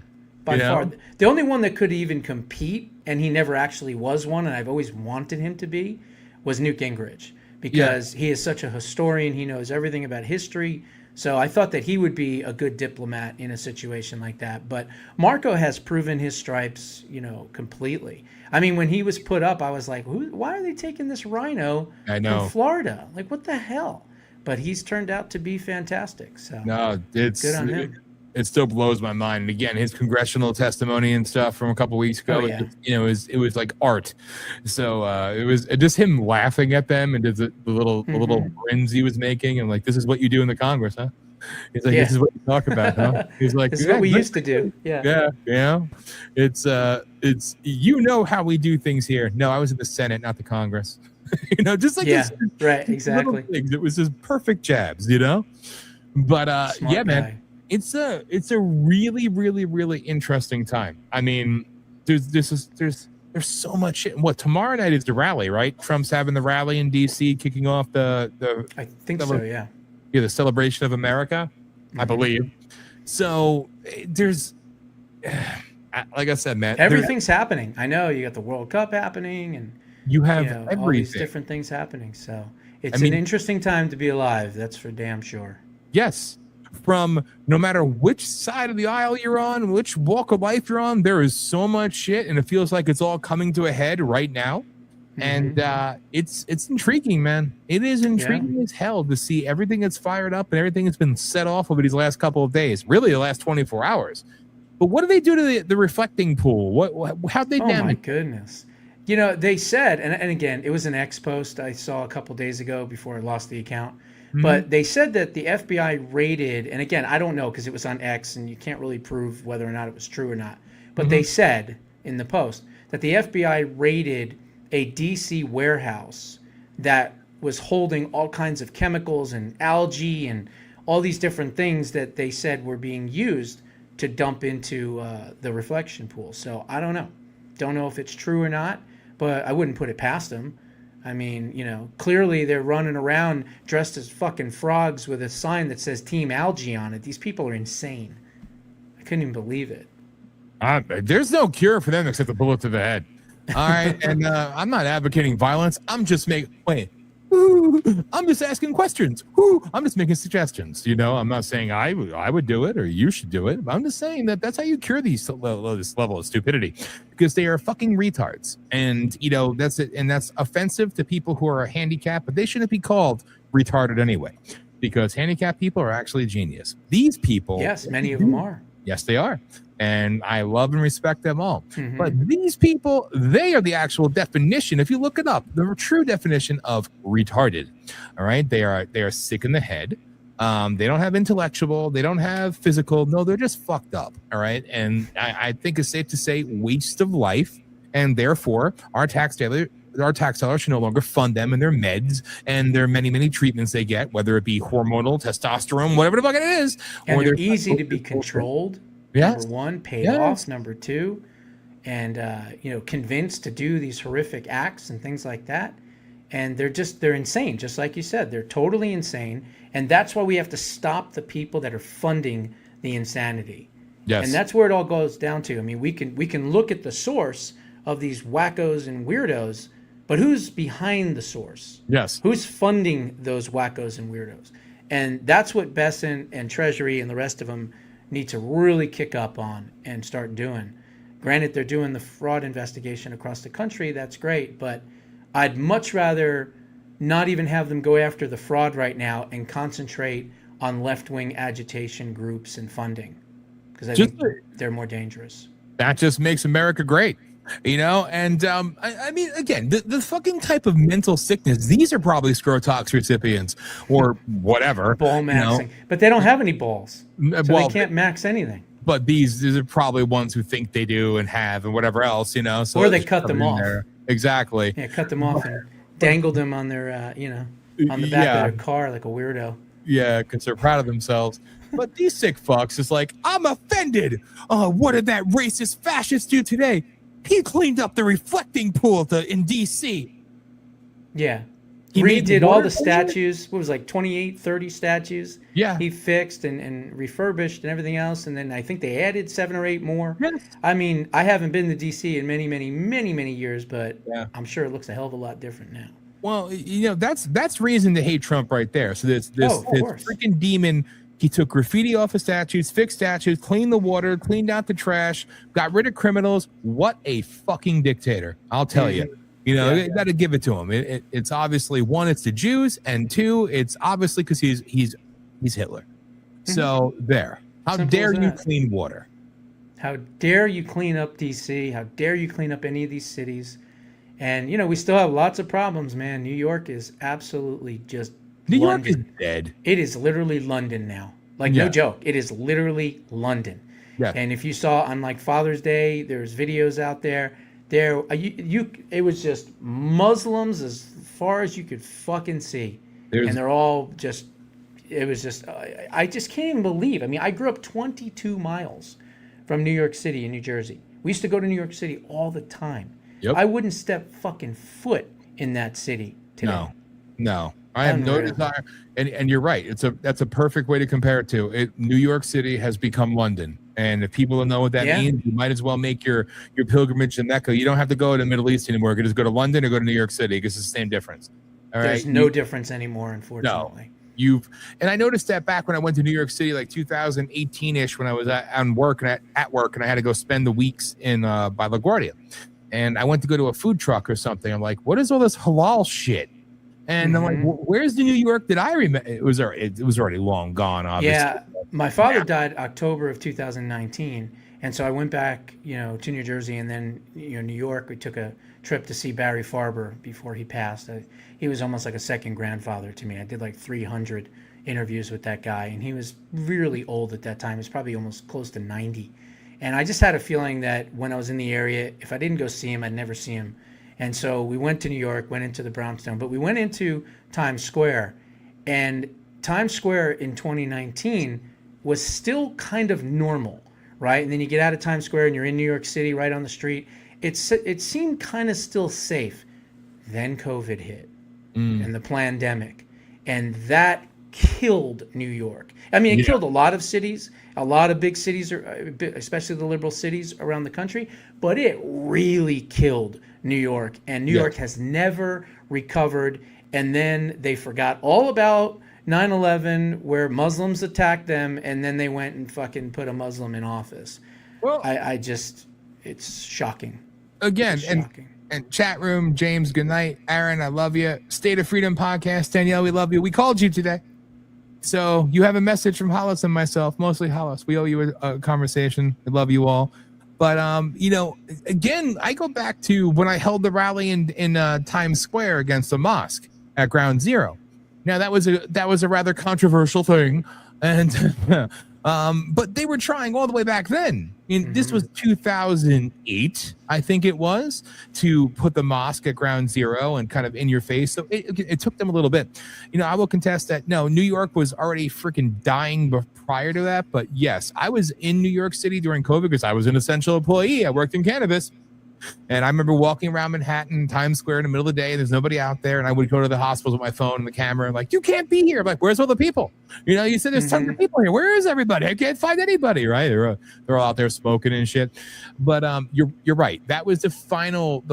By far. The only one that could even compete, and he never actually was one, and I've always wanted him to be, was Newt Gingrich, because he is such a historian. He knows everything about history. So I thought that he would be a good diplomat in a situation like that. But Marco has proven his stripes, completely. I mean, when he was put up, I was like, why are they taking this rhino from Florida? Like, what the hell? But he's turned out to be fantastic. So
it's
good on him.
It still blows my mind. And again, his congressional testimony and stuff from a couple weeks ago, it was like art. So it was just him laughing at them and the little grins he was making, and like, this is what you do in the Congress, huh? He's like, this is what you talk about, huh? He's like,
this is what we used to do.
Yeah. It's how we do things here. No, I was in the Senate, not the Congress. Just like
right, exactly.
Things. It was just perfect jabs, But
Smart
man.
guy.
it's a really, really, really interesting time. I mean, there's so much shit. What, tomorrow night is the rally, right? Trump's having the rally in DC, kicking off the
I think so, yeah.
the celebration of America, I believe. So there's, like I said, man,
Everything's happening. I know you got the World Cup happening, and
you have
all these
everything.
different things happening. So it's an interesting time to be alive. That's for damn sure.
Yes. From no matter which side of the aisle you're on, which walk of life you're on, there is so much shit, and it feels like it's all coming to a head right now. And it's intriguing, man. It is intriguing as hell to see everything that's fired up and everything that's been set off over these last couple of days, really the last 24 hours. But what do they do to the reflecting pool? How'd they damage?
Oh my goodness. You know, they said, and again, it was an X post I saw a couple days ago before I lost the account. But they said that the FBI raided, and again, I don't know because it was on X and you can't really prove whether or not it was true or not. But they said in the post that the FBI raided a DC warehouse that was holding all kinds of chemicals and algae and all these different things that they said were being used to dump into the reflection pool. So I don't know. Don't know if it's true or not, but I wouldn't put it past them. I mean, you know, clearly they're running around dressed as fucking frogs with a sign that says Team Algae on it. These people are insane. I couldn't even believe it.
There's no cure for them except a bullet to the head. All right. And I'm not advocating violence. I'm just I'm just asking questions. I'm just making suggestions. You know, I'm not saying I would do it or you should do it. I'm just saying that's how you cure this level of stupidity, because they are fucking retards. And, you know, that's it. And that's offensive to people who are handicapped, but they shouldn't be called retarded anyway, because handicapped people are actually genius. These people.
Yes, many of them are.
Yes, they are. And I love and respect them all. But these people, they are the actual definition. If you look it up, the true definition of retarded. All right. They are sick in the head. They don't have intellectual. They don't have physical. No, they're just fucked up. All right. And I think it's safe to say waste of life. And therefore, our tax dollars should no longer fund them and their meds and their many, many treatments they get, whether it be hormonal, testosterone, whatever the fuck it is.
And they're easy to be controlled.
Yes.
Number one, paid off. Number two, and you know, convinced to do these horrific acts and things like that. And they're insane, just like you said. They're totally insane, and that's why we have to stop the people that are funding the insanity.
Yes.
And that's where it all goes down to. I mean, we can look at the source of these wackos and weirdos, but who's behind the source?
Yes.
Who's funding those wackos and weirdos? And that's what Besson and Treasury and the rest of them need to really kick up on and start doing. Granted, they're doing the fraud investigation across the country. That's great. But I'd much rather not even have them go after the fraud right now and concentrate on left-wing agitation groups and funding, because I think they're more dangerous.
That just makes America great. You know, and I mean, again, the fucking type of mental sickness, these are probably Scrotox recipients or whatever.
Ball maxing. You know? But they don't have any balls. So they can't max anything.
But these are probably ones who think they do and have and whatever else, you know. So
or they cut them off.
There. Exactly.
Yeah, cut them off and dangled them on their, you know, on the back of their car like a weirdo.
Yeah, because they're proud of themselves. But these sick fucks is like, I'm offended. Oh, what did that racist fascist do today? He cleaned up the reflecting pool in D.C.
Yeah. He redid all the statues. What was it, like 28, 30 statues?
Yeah.
He fixed and refurbished and everything else. And then I think they added 7 or 8 more.
Yes.
I mean, I haven't been to D.C. in many, many, many, many years, but I'm sure it looks a hell of a lot different now.
Well, you know, that's reason to hate Trump right there. So this freaking demon. He took graffiti off of statues, fixed statues, cleaned the water, cleaned out the trash, got rid of criminals. What a fucking dictator. I'll tell you. You know, you got to give it to him. It's obviously, one, it's the Jews, and two, it's obviously because he's Hitler. So there. How dare you clean water?
How dare you clean up D.C.? How dare you clean up any of these cities? And, you know, we still have lots of problems, man. New York is absolutely just
New
London.
York is dead.
It is literally London now. Like, no joke. It is literally London. Yeah. And if you saw on, like, Father's Day, there's videos out there. It was just Muslims as far as you could fucking see. And they're all just it was just, I just can't even believe. I mean, I grew up 22 miles from New York City in New Jersey. We used to go to New York City all the time.
Yep.
I wouldn't step fucking foot in that city today.
No. I have no
Unreal.
desire, and you're right. That's a perfect way to compare it to it. New York City has become London, and if people don't know what that means, you might as well make your pilgrimage to Mecca. You don't have to go to the Middle East anymore. You can just go to London or go to New York City because it's the same difference. All
There's
right?
no difference anymore, unfortunately.
No, and I noticed that back when I went to New York City, like 2018-ish, when I was at work and I had to go spend the weeks in by LaGuardia, and I went to go to a food truck or something. I'm like, what is all this halal shit? And I'm like, where's the New York that I remember? It was already long gone, obviously.
Yeah, my father died October of 2019, and so I went back, to New Jersey, and then New York. We took a trip to see Barry Farber before he passed. He was almost like a second grandfather to me. I did like 300 interviews with that guy, and he was really old at that time. He was probably almost close to 90, and I just had a feeling that when I was in the area, if I didn't go see him, I'd never see him. And so we went to New York, went into the brownstone, but we went into Times Square, and Times Square in 2019 was still kind of normal, right? And then you get out of Times Square and you're in New York City right on the street. It seemed kind of still safe. Then COVID hit and the pandemic, and that killed New York. I mean, it killed a lot of cities, a lot of big cities, especially the liberal cities around the country, but it really killed New York, and New York has never recovered. And then they forgot all about 9/11, where Muslims attacked them, and then they went and fucking put a Muslim in office. Well, it's shocking.
Again,
it's shocking.
And chat room, James, good night. Aaron, I love you. State of Freedom podcast, Danielle, we love you. We called you today. So you have a message from Hollis and myself, mostly Hollis. We owe you a conversation. I love you all. But, again, I go back to when I held the rally in Times Square against the mosque at Ground Zero. Now, that was a rather controversial thing. And but they were trying all the way back then. This was 2008, I think it was, to put the mosque at Ground Zero and kind of in your face. So it took them a little bit. I will contest that. No, New York was already freaking dying prior to that. But yes, I was in New York City during COVID because I was an essential employee. I worked in cannabis. And I remember walking around Manhattan, Times Square in the middle of the day, and there's nobody out there. And I would go to the hospitals with my phone and the camera, and like, you can't be here. I'm like, where's all the people? You said there's tons of people here. Where is everybody? I can't find anybody. Right? They're all out there smoking and shit. But you're right. That was the final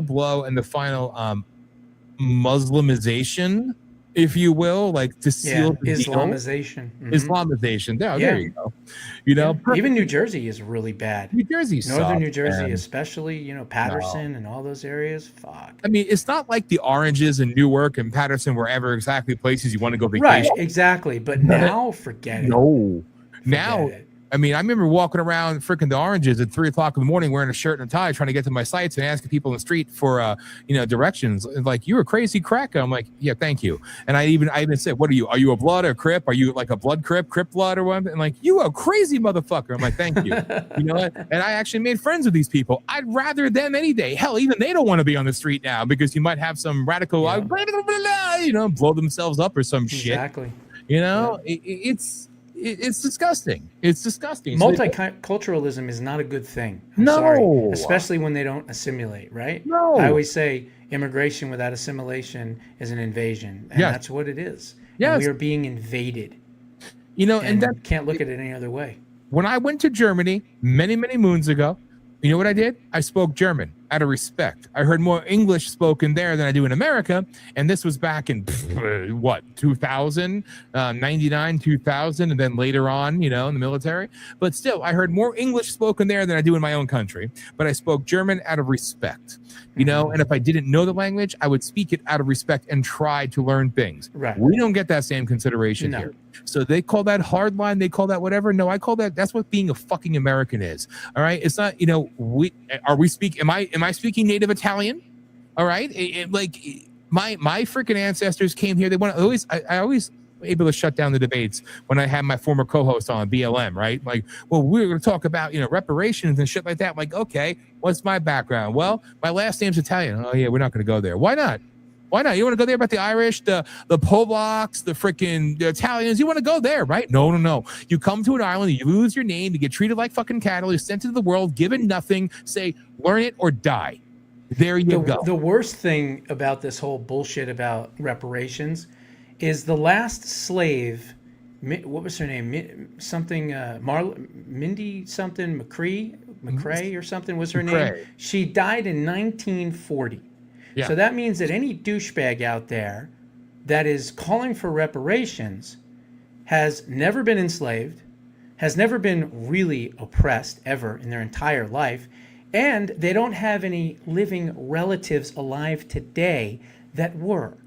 blow and the final Muslimization, if you will, like to seal the
Islamization.
Islamization. There you go.
Even New Jersey is really bad.
New Jersey,
Northern New Jersey, especially, Patterson and all those areas. Fuck.
I mean, it's not like the Oranges and Newark and Patterson were ever exactly places you want to go vacation.
Right, exactly. But now, forget it.
No. Now, I mean, I remember walking around freaking the Oranges at 3:00 in the morning wearing a shirt and a tie, trying to get to my sites and asking people in the street for, directions. Like, you're a crazy cracker. I'm like, yeah, thank you. And I even said, what are you? Are you a blood or crip? Are you like a blood crip blood or what? And like, you a crazy motherfucker. I'm like, thank you. You know what? And I actually made friends with these people. I'd rather them any day. Hell, even they don't want to be on the street now because you might have some radical, blow themselves up or some shit.
Exactly.
It's disgusting. It's disgusting.
Multiculturalism is not a good thing.
Sorry.
Especially when they don't assimilate, right?
No.
I always say immigration without assimilation is an invasion. And that's what it is.
Yes.
And we are being invaded.
And that
can't look at it any other way.
When I went to Germany many, many moons ago, you know what I did? I spoke German out of respect. I heard more English spoken there than I do in America. And this was back in 2000, 99, 2000, and then later on, in the military. But still, I heard more English spoken there than I do in my own country. But I spoke German out of respect, and if I didn't know the language, I would speak it out of respect and try to learn things.
Right.
We don't get that same consideration here. So they call that hardline. They call that whatever. No, I call that's what being a fucking American is. All right. It's not, am I speaking native Italian? All right. My freaking ancestors came here. I always able to shut down the debates when I had my former co-host on BLM, right? Like, well, we're going to talk about, reparations and shit like that. I'm like, okay, what's my background? Well, my last name's Italian. Oh yeah. We're not going to go there. Why not? Why not? You want to go there about the Irish, the Polacks, the freaking Italians? You want to go there, right? No. You come to an island, you lose your name, you get treated like fucking cattle, you're sent into the world, given nothing, say, learn it or die. There you go.
The worst thing about this whole bullshit about reparations is the last slave, what was her name? Mindy something McCrae or something was her name. She died in 1940. Yeah. So that means that any douchebag out there that is calling for reparations has never been enslaved, has never been really oppressed ever in their entire life, and they don't have any living relatives alive today that were.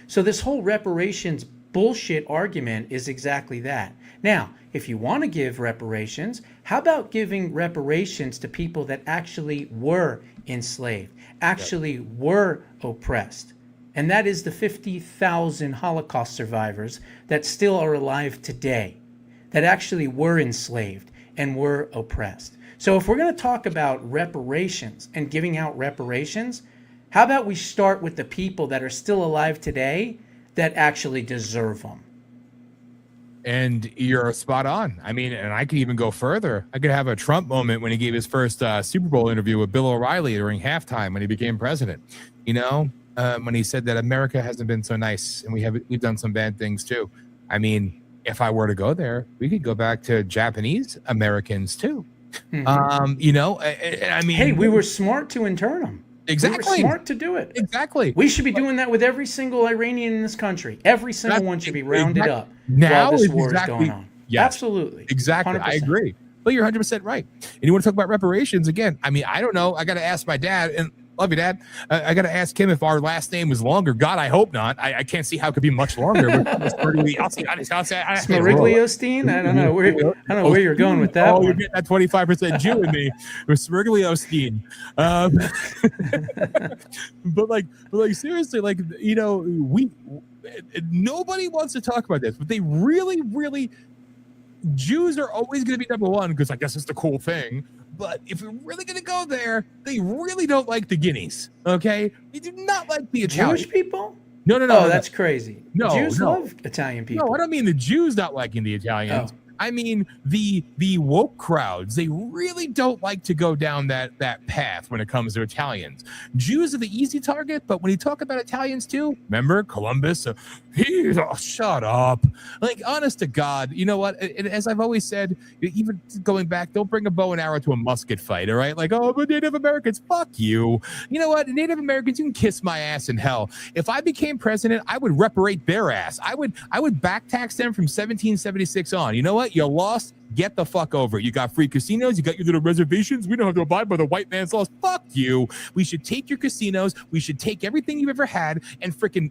So this whole reparations bullshit argument is exactly that. Now, if you want to give reparations, how about giving reparations to people that actually were enslaved, actually were oppressed? And that is the 50,000 Holocaust survivors that still are alive today, that actually were enslaved and were oppressed. So if we're going to talk about reparations and giving out reparations, how about we start with the people that are still alive today that actually deserve them?
And you're spot on. I mean, and I could even go further. I could have a Trump moment when he gave his first Super Bowl interview with Bill O'Reilly during halftime when he became president. You know, when he said that America hasn't been so nice and we've done some bad things too. I mean, if I were to go there, we could go back to Japanese Americans too. Mm-hmm. You know, I mean,
hey, we were smart to intern them.
Exactly.
We were smart to do it.
Exactly.
We should be doing that with every single Iranian in this country. Every single one should be rounded up
now
while this war is going on.
Yes,
absolutely.
Exactly. 100%. I agree. But you're 100% right. And you want to talk about reparations again? I mean, I don't know. I got to ask my dad, and love you, Dad. I got to ask him if our last name was longer. God, I hope not. I can't see how it could be much longer.
Smerigliostein? I don't know where you're going with that.
Oh, you're getting that 25% Jew in me. Smerigliostein. But like seriously, like, you know, nobody wants to talk about this, but they really. Jews are always going to be number one because I guess it's the cool thing. But if we're really going to go there, they really don't like the Guineas. Okay, they do not like the Italians.
Jewish people.
No.
Oh, that's crazy.
No,
Jews love Italian people.
No, I don't mean the Jews not liking the Italians. Oh. I mean the woke crowds. They really don't like to go down that path when it comes to Italians. Jews are the easy target, but when you talk about Italians too, remember Columbus? Shut up. Like, honest to God, you know what? As I've always said, even going back, don't bring a bow and arrow to a musket fight, all right? Like, oh, but Native Americans, fuck you. You know what? Native Americans, you can kiss my ass in hell. If I became president, I would reparate their ass. I would back tax them from 1776 on. You know what? You lost. Get the fuck over it. You got free casinos. You got your little reservations. We don't have to abide by the white man's laws. Fuck you. We should take your casinos. We should take everything you've ever had and freaking.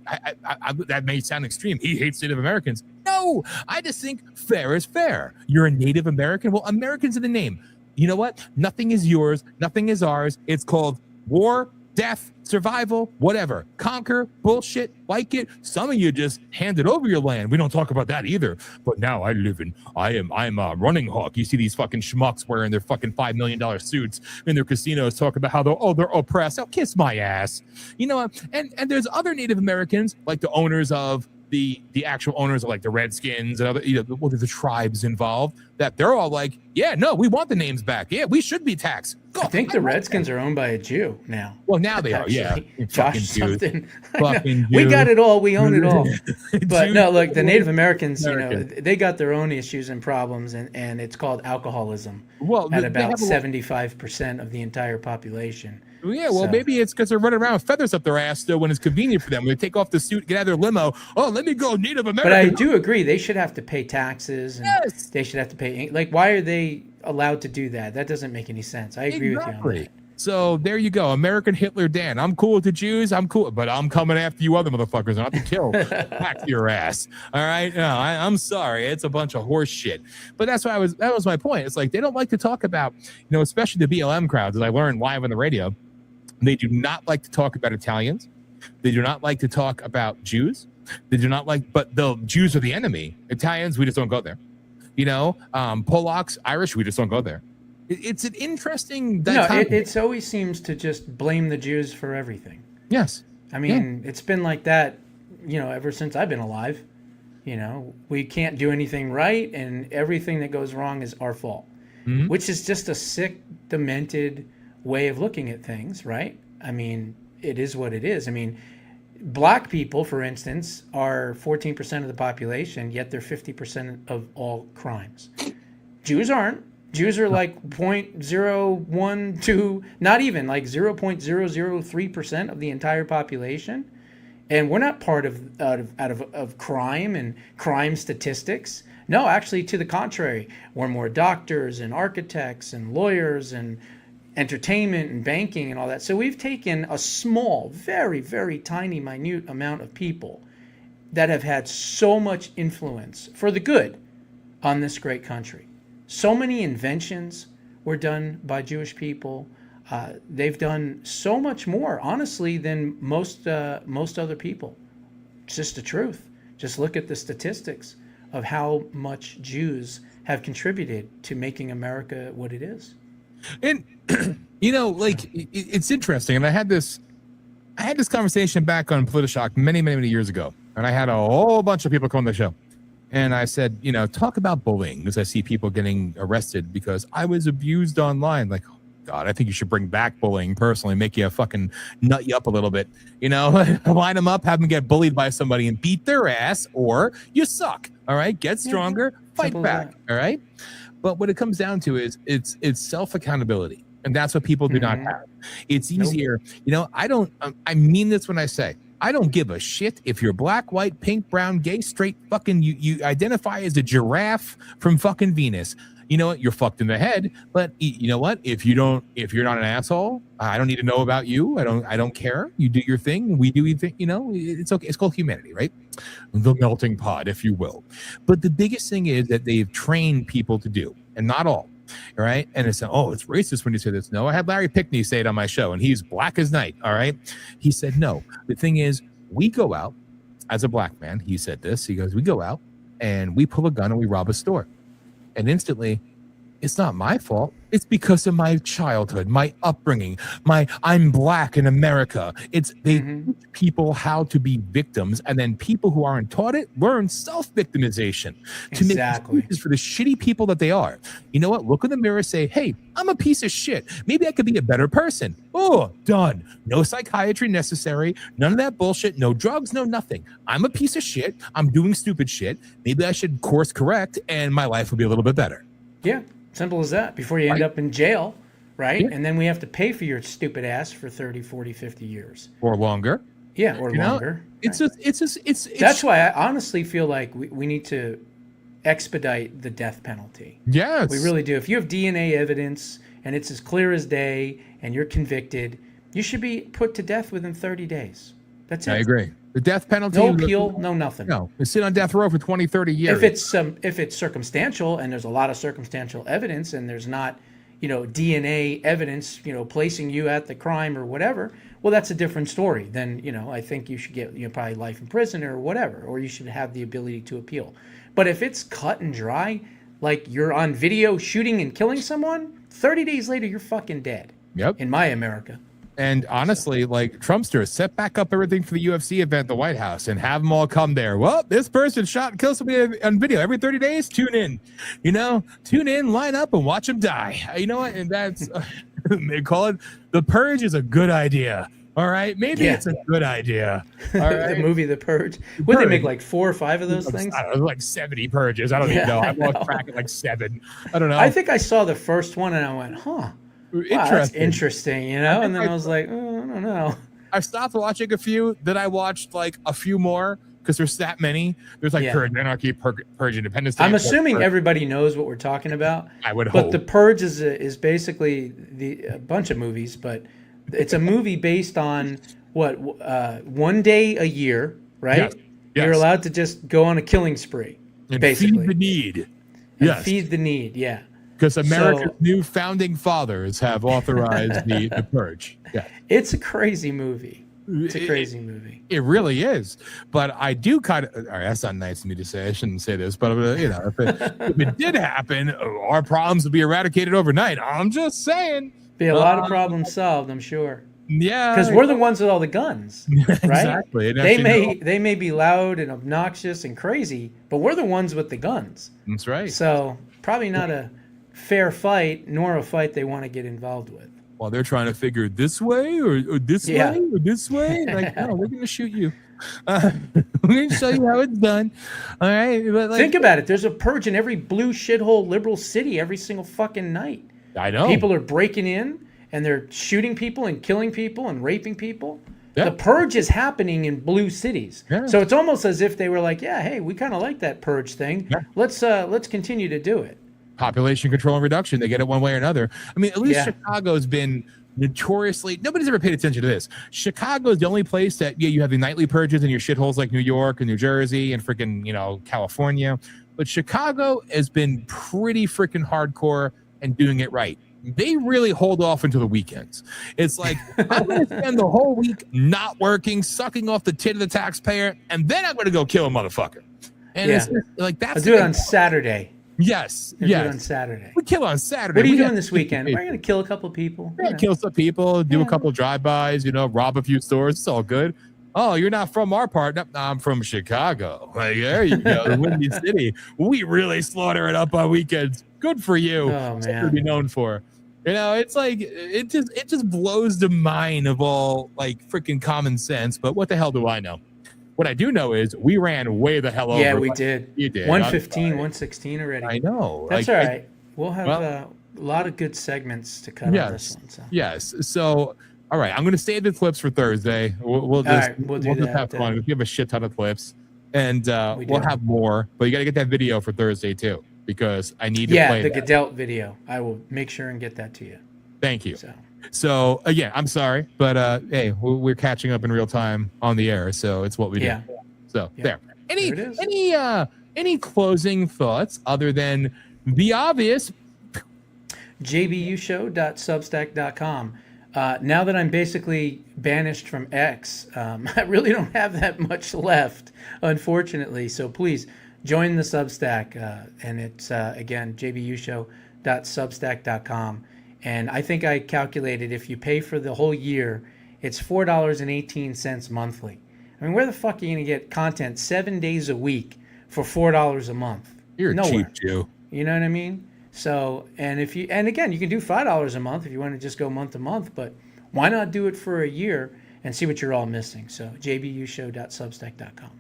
That may sound extreme. He hates Native Americans. No, I just think fair is fair. You're a Native American. Well, Americans in the name. You know what? Nothing is yours. Nothing is ours. It's called war, death, survival, whatever. Conquer, bullshit, like it. Some of you just handed over your land. We don't talk about that either. But now I'm a running hawk. You see these fucking schmucks wearing their fucking $5 million suits in their casinos talking about how they're oppressed. Oh, kiss my ass. You know what? And there's other Native Americans, like the owners of the actual owners of like the Redskins and other, you know, the tribes involved, that they're all like, yeah, no, we want the names back. Yeah, we should be taxed.
I think the Redskins are owned by a Jew now.
Well, now they are, yeah.
Josh something. We got it all. We own it all. But no, look, the Native Americans, you know, they got their own issues and problems, and it's called alcoholism. Well, at about 75% of the entire population.
Yeah, well, maybe it's because they're running around with feathers up their ass still when it's convenient for them. When they take off the suit, get out of their limo. Oh, let me go Native American.
But I do agree. They should have to pay taxes. And yes. They should have to pay. Like, why are they allowed to do that? That doesn't make any sense. I agree with you on that.
So there you go. American Hitler Dan. I'm cool with the Jews. I'm cool. But I'm coming after you other motherfuckers. I have to kill. Back to your ass. All right? No, I'm sorry. It's a bunch of horse shit. But that was my point. It's like they don't like to talk about, you know, especially the BLM crowds, as I learned live on the radio. They do not like to talk about Italians. They do not like to talk about Jews. They do not like, but the Jews are the enemy. Italians, we just don't go there. You know, Polacks, Irish, we just don't go there. It's an interesting.
No, it always seems to just blame the Jews for everything.
Yes.
I mean, it's been like that, ever since I've been alive. We can't do anything right, and everything that goes wrong is our fault, which is just a sick, demented way of looking at things, right? I mean, it is what it is. I mean, black people, for instance, are 14% of the population, yet they're 50% of all crimes. Jews aren't. Jews are like 0.012, not even like 0.003% of the entire population. And we're not part of crime and crime statistics. No, actually, to the contrary, we're more doctors and architects and lawyers and entertainment and banking and all that. So we've taken a small, very, very tiny, minute amount of people that have had so much influence for the good on this great country. So many inventions were done by Jewish people. They've done so much more, honestly, than most other people. It's just the truth. Just look at the statistics of how much Jews have contributed to making America what it is.
And it's interesting. And I had this conversation back on Politishock many, many, many years ago, and I had a whole bunch of people come on the show. And I said, talk about bullying, because I see people getting arrested because I was abused online. Like, God, I think you should bring back bullying personally, make you fucking nut you up a little bit, line them up, have them get bullied by somebody and beat their ass, or you suck. All right. Get stronger, fight back. All right. But what it comes down to is it's self-accountability. And that's what people do not have. It's easier. I mean this when I say, I don't give a shit if you're black, white, pink, brown, gay, straight, fucking you identify as a giraffe from fucking Venus. You know what? You're fucked in the head. But you know what? If you're not an asshole, I don't need to know about you. I don't care. You do your thing. We do your thing. It's okay. It's called humanity, right? The melting pot, if you will. But the biggest thing is that they've trained people to do, and not all. All right. And it's it's racist when you say this. No, I had Larry Pickney say it on my show, and he's black as night. All right. He said, no, the thing is, we go out as a black man. He said this. He goes, we go out and we pull a gun and we rob a store. And instantly, it's not my fault. It's because of my childhood, my upbringing, I'm black in America. They teach people how to be victims, and then people who aren't taught it learn self-victimization to make excuses for the shitty people that they are. You know what? Look in the mirror, say, hey, I'm a piece of shit. Maybe I could be a better person. Oh, done. No psychiatry necessary. None of that bullshit. No drugs, no nothing. I'm a piece of shit. I'm doing stupid shit. Maybe I should course correct, and my life will be a little bit better.
Yeah. Simple as that, before you end up in jail, right? Yeah. And then we have to pay for your stupid ass for 30, 40, 50 years.
Or longer.
Yeah, or longer.
It's
That's why I honestly feel like we need to expedite the death penalty.
Yes.
We really do. If you have DNA evidence and it's as clear as day and you're convicted, you should be put to death within 30 days. That's it. I
agree. The death penalty.
No appeal, no nothing.
No, you sit on death row for 20, 30 years.
If it's circumstantial, and there's a lot of circumstantial evidence, and there's not, DNA evidence, placing you at the crime or whatever, well, that's a different story. Then, I think you should get, probably life in prison or whatever, or you should have the ability to appeal. But if it's cut and dry, like you're on video shooting and killing someone, 30 days later, you're fucking dead.
Yep.
In my America.
And honestly, like Trumpsters, set back up everything for the UFC event at the White House and have them all come there. Well, this person shot and killed somebody on video every 30 days. Tune in, tune in, line up and watch them die. You know what? And that's, they call it The Purge is a good idea. All right. Maybe it's a good idea. All right.
The movie The Purge. Would they make like 4 or 5 of those things?
I don't know, like 70 purges. I don't even know. I've lost track at like 7. I don't know.
I think I saw the first one and I went, huh. Wow, that's interesting, and then I was like, oh, I don't know.
I stopped watching a few, then I watched like a few more because there's that many. There's like Purge, Anarchy, Purge, Independence Day.
I'm assuming everybody knows what we're talking about.
I would hope.
But The Purge is basically a bunch of movies, but it's a movie based on what, 1 day a year, right? Yes. You're allowed to just go on a killing spree,
and
basically.
Feed the need.
And feed the need, yeah.
Because America's new founding fathers have authorized the Purge. Yeah.
It's a crazy movie. It's a crazy movie.
It really is. But I do kind of, all right, that's not nice of me to say. I shouldn't say this, but if it did happen, our problems would be eradicated overnight. I'm just saying.
Be a lot of problems solved, I'm sure.
Yeah,
because we're the ones with all the guns, right?
exactly. And
They may be loud and obnoxious and crazy, but we're the ones with the guns.
that's right.
So probably not a fair fight, nor a fight they want to get involved with.
While they're trying to figure this way or this
Yeah.
way or this way, like, no, we're gonna shoot you. We're gonna show you how it's done. All right, but like,
Think about it. There's a purge in every blue shithole liberal city every single fucking night.
I know
People are breaking in and they're shooting people and killing people and raping people.
Yeah.
The purge is happening in blue cities.
Yeah.
So it's almost as if they were like, yeah, hey, we kind of like that purge thing.
Yeah.
Let's continue to do it.
population control and reduction. They get it one way or another. I mean, at least
Yeah.
Chicago's been notoriously, nobody's ever paid attention to this. Chicago is the only place that, yeah, you have the nightly purges in your shitholes like New York and New Jersey and freaking, California. But Chicago has been pretty freaking hardcore and doing it right. They really hold off until the weekends. It's like, I'm going to spend the whole week not working, sucking off the tit of the taxpayer, and then I'm going to go kill a motherfucker. And
Yeah.
it's just like, that's
I'll do it on Saturday.
Yes.
I'll do it on
Yes.
Saturday.
We kill on Saturday.
What are you
We
doing
got-
this weekend? We're going to kill a couple people.
Yeah, kill some people, do a
Yeah.
couple drive-bys, rob a few stores. It's all good. Oh, you're not from our part. No, I'm from Chicago. Like, there you go, the Windy City. We really slaughter it up on weekends. Good for you.
Oh,
Something to
man.
be known for. It's like it just blows the mind of all like freaking common sense. But what the hell do I know? What I do know is we ran way the hell over.
Yeah, we
Like,
did.
You did.
115,
I'm sorry.
116 already.
I know.
That's
Like,
all right. We'll have
well-
a lot of good segments to cut on this one. So.
Yes. So, all right, I'm going to save the clips for Thursday. We'll just
right, we'll do
just
that,
have fun. We have a shit ton of clips, and
We
we'll
do.
have more. But you got to get that video for Thursday too, because I need to
Yeah,
play
the
that.
Gadelt video. I will make sure and get that to you.
Thank you.
So
So again, I'm sorry, but hey, we're catching up in real time on the air, so it's what we do.
yeah,
So
Yeah.
there.
There it is.
Any closing thoughts other than the obvious?
jbushow.substack.com. Now that I'm basically banished from X, I really don't have that much left, unfortunately. So please join the Substack, and it's again jbushow.substack.com. And I think I calculated if you pay for the whole year, it's $4.18 monthly. I mean, where the fuck are you gonna get content 7 days a week for $4 a month?
You're a
Nowhere.
cheap Jew.
You know what I mean? So, and again, you can do $5 a month if you want to just go month to month, but why not do it for a year and see what you're all missing? So, jbushow.substack.com.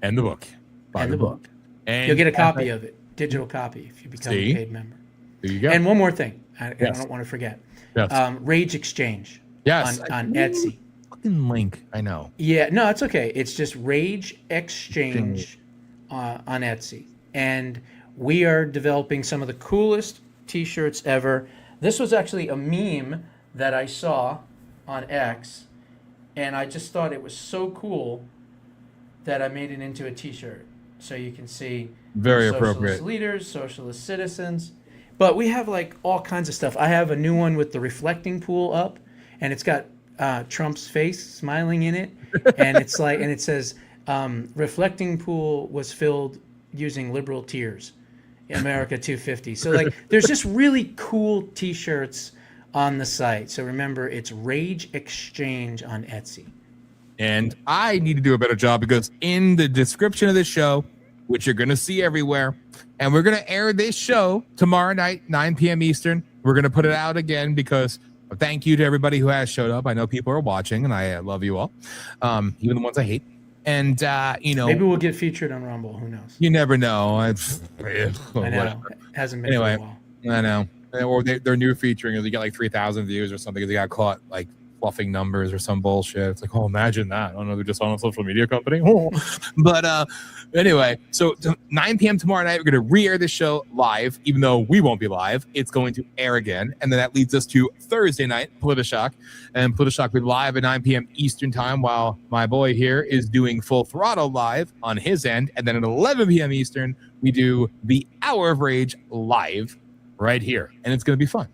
And the book. Buy
And the book.
And
You'll get a copy of it, digital copy, if you become
See?
a paid member.
There you go.
And one more thing, I
Yes.
don't want to forget.
Yes.
Rage Exchange
Yes.
on Etsy.
Fucking link. I know.
Yeah, no, it's okay. It's just Rage Exchange on Etsy. And we are developing some of the coolest t-shirts ever. This was actually a meme that I saw on X, and I just thought it was so cool that I made it into a t-shirt. So you can see
Very
socialist
appropriate.
leaders, socialist citizens. But we have like all kinds of stuff. I have a new one with the reflecting pool up, and it's got Trump's face smiling in it, and it's like, and it says, reflecting pool was filled using liberal tears, America 250. So like, there's just really cool t-shirts on the site. So remember, it's Rage Exchange on Etsy.
And I need to do a better job because in the description of this show, which you're going to see everywhere, and we're going to air this show tomorrow night, 9 p.m. Eastern. We're going to put it out again because thank you to everybody who has showed up. I know people are watching, and I love you all, even the ones I hate. And,
Maybe we'll get featured on Rumble. Who knows?
you never know.
I know. It hasn't been
Anyway.
for a while.
I know. Or their new featuring, they got like 3,000 views or something because they got caught like fluffing numbers or some bullshit. It's like, oh, imagine that. I don't know. They're just on a social media company. But anyway, so 9 p.m. tomorrow night, we're going to re-air this show live, even though we won't be live. It's going to air again. And then that leads us to Thursday night, Politishock. And Politishock will be live at 9 p.m. Eastern time while my boy here is doing Full Throttle live on his end. And then at 11 p.m. Eastern, we do the Hour of Rage live right here. And it's going to be fun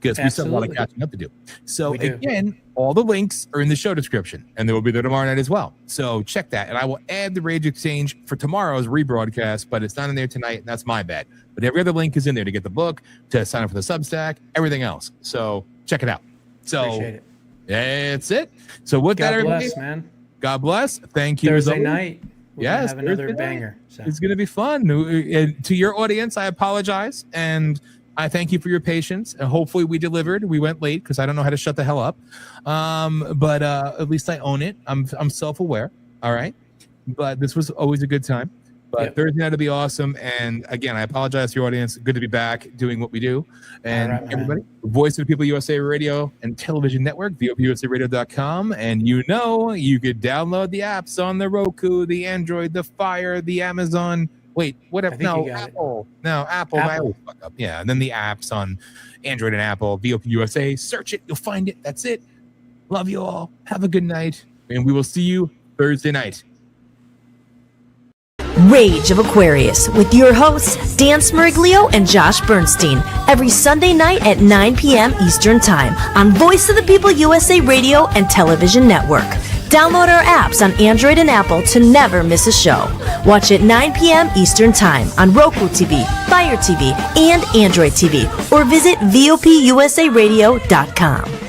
because we still have a lot of
Absolutely.
catching up to do. So
We do.
again, all the links are in the show description, and they will be there tomorrow night as well. So check that, and I will add the Rage Exchange for tomorrow's rebroadcast, but it's not in there tonight, and that's my bad. But every other link is in there to get the book, to sign up for the Substack, everything else. So check it out. So
Appreciate it.
That's it. So with that,
God bless,
everybody,
man.
God bless. Thank you.
Thursday night. We're gonna
Yes,
have another
Thursday night.
banger. So.
It's going to be fun. And to your audience, I apologize. And I thank you for your patience. And hopefully we delivered. We went late because I don't know how to shut the hell up. But at least I own it. I'm self-aware. All right. But this was always a good time. But Thursday night will be awesome. And again, I apologize to your audience. Good to be back doing what we do. And everybody, Voice of the People USA Radio and Television Network, VOPUSARadio.com. And you could download the apps on the Roku, the Android, the Fire, the Amazon. Wait, whatever. No, Apple. No, Apple. I always fuck up. Yeah. And then the apps on Android and Apple, VOPUSA. Search it. You'll find it. That's it. Love you all. Have a good night. And we will see you Thursday night.
Rage of Aquarius with your hosts Dan Smeriglio and Josh Bernstein every Sunday night at 9 p.m. Eastern Time on Voice of the People USA Radio and Television Network. Download our apps on Android and Apple to never miss a show. Watch at 9 p.m. Eastern Time on Roku TV, Fire TV, and Android TV, or visit VOPUSARadio.com.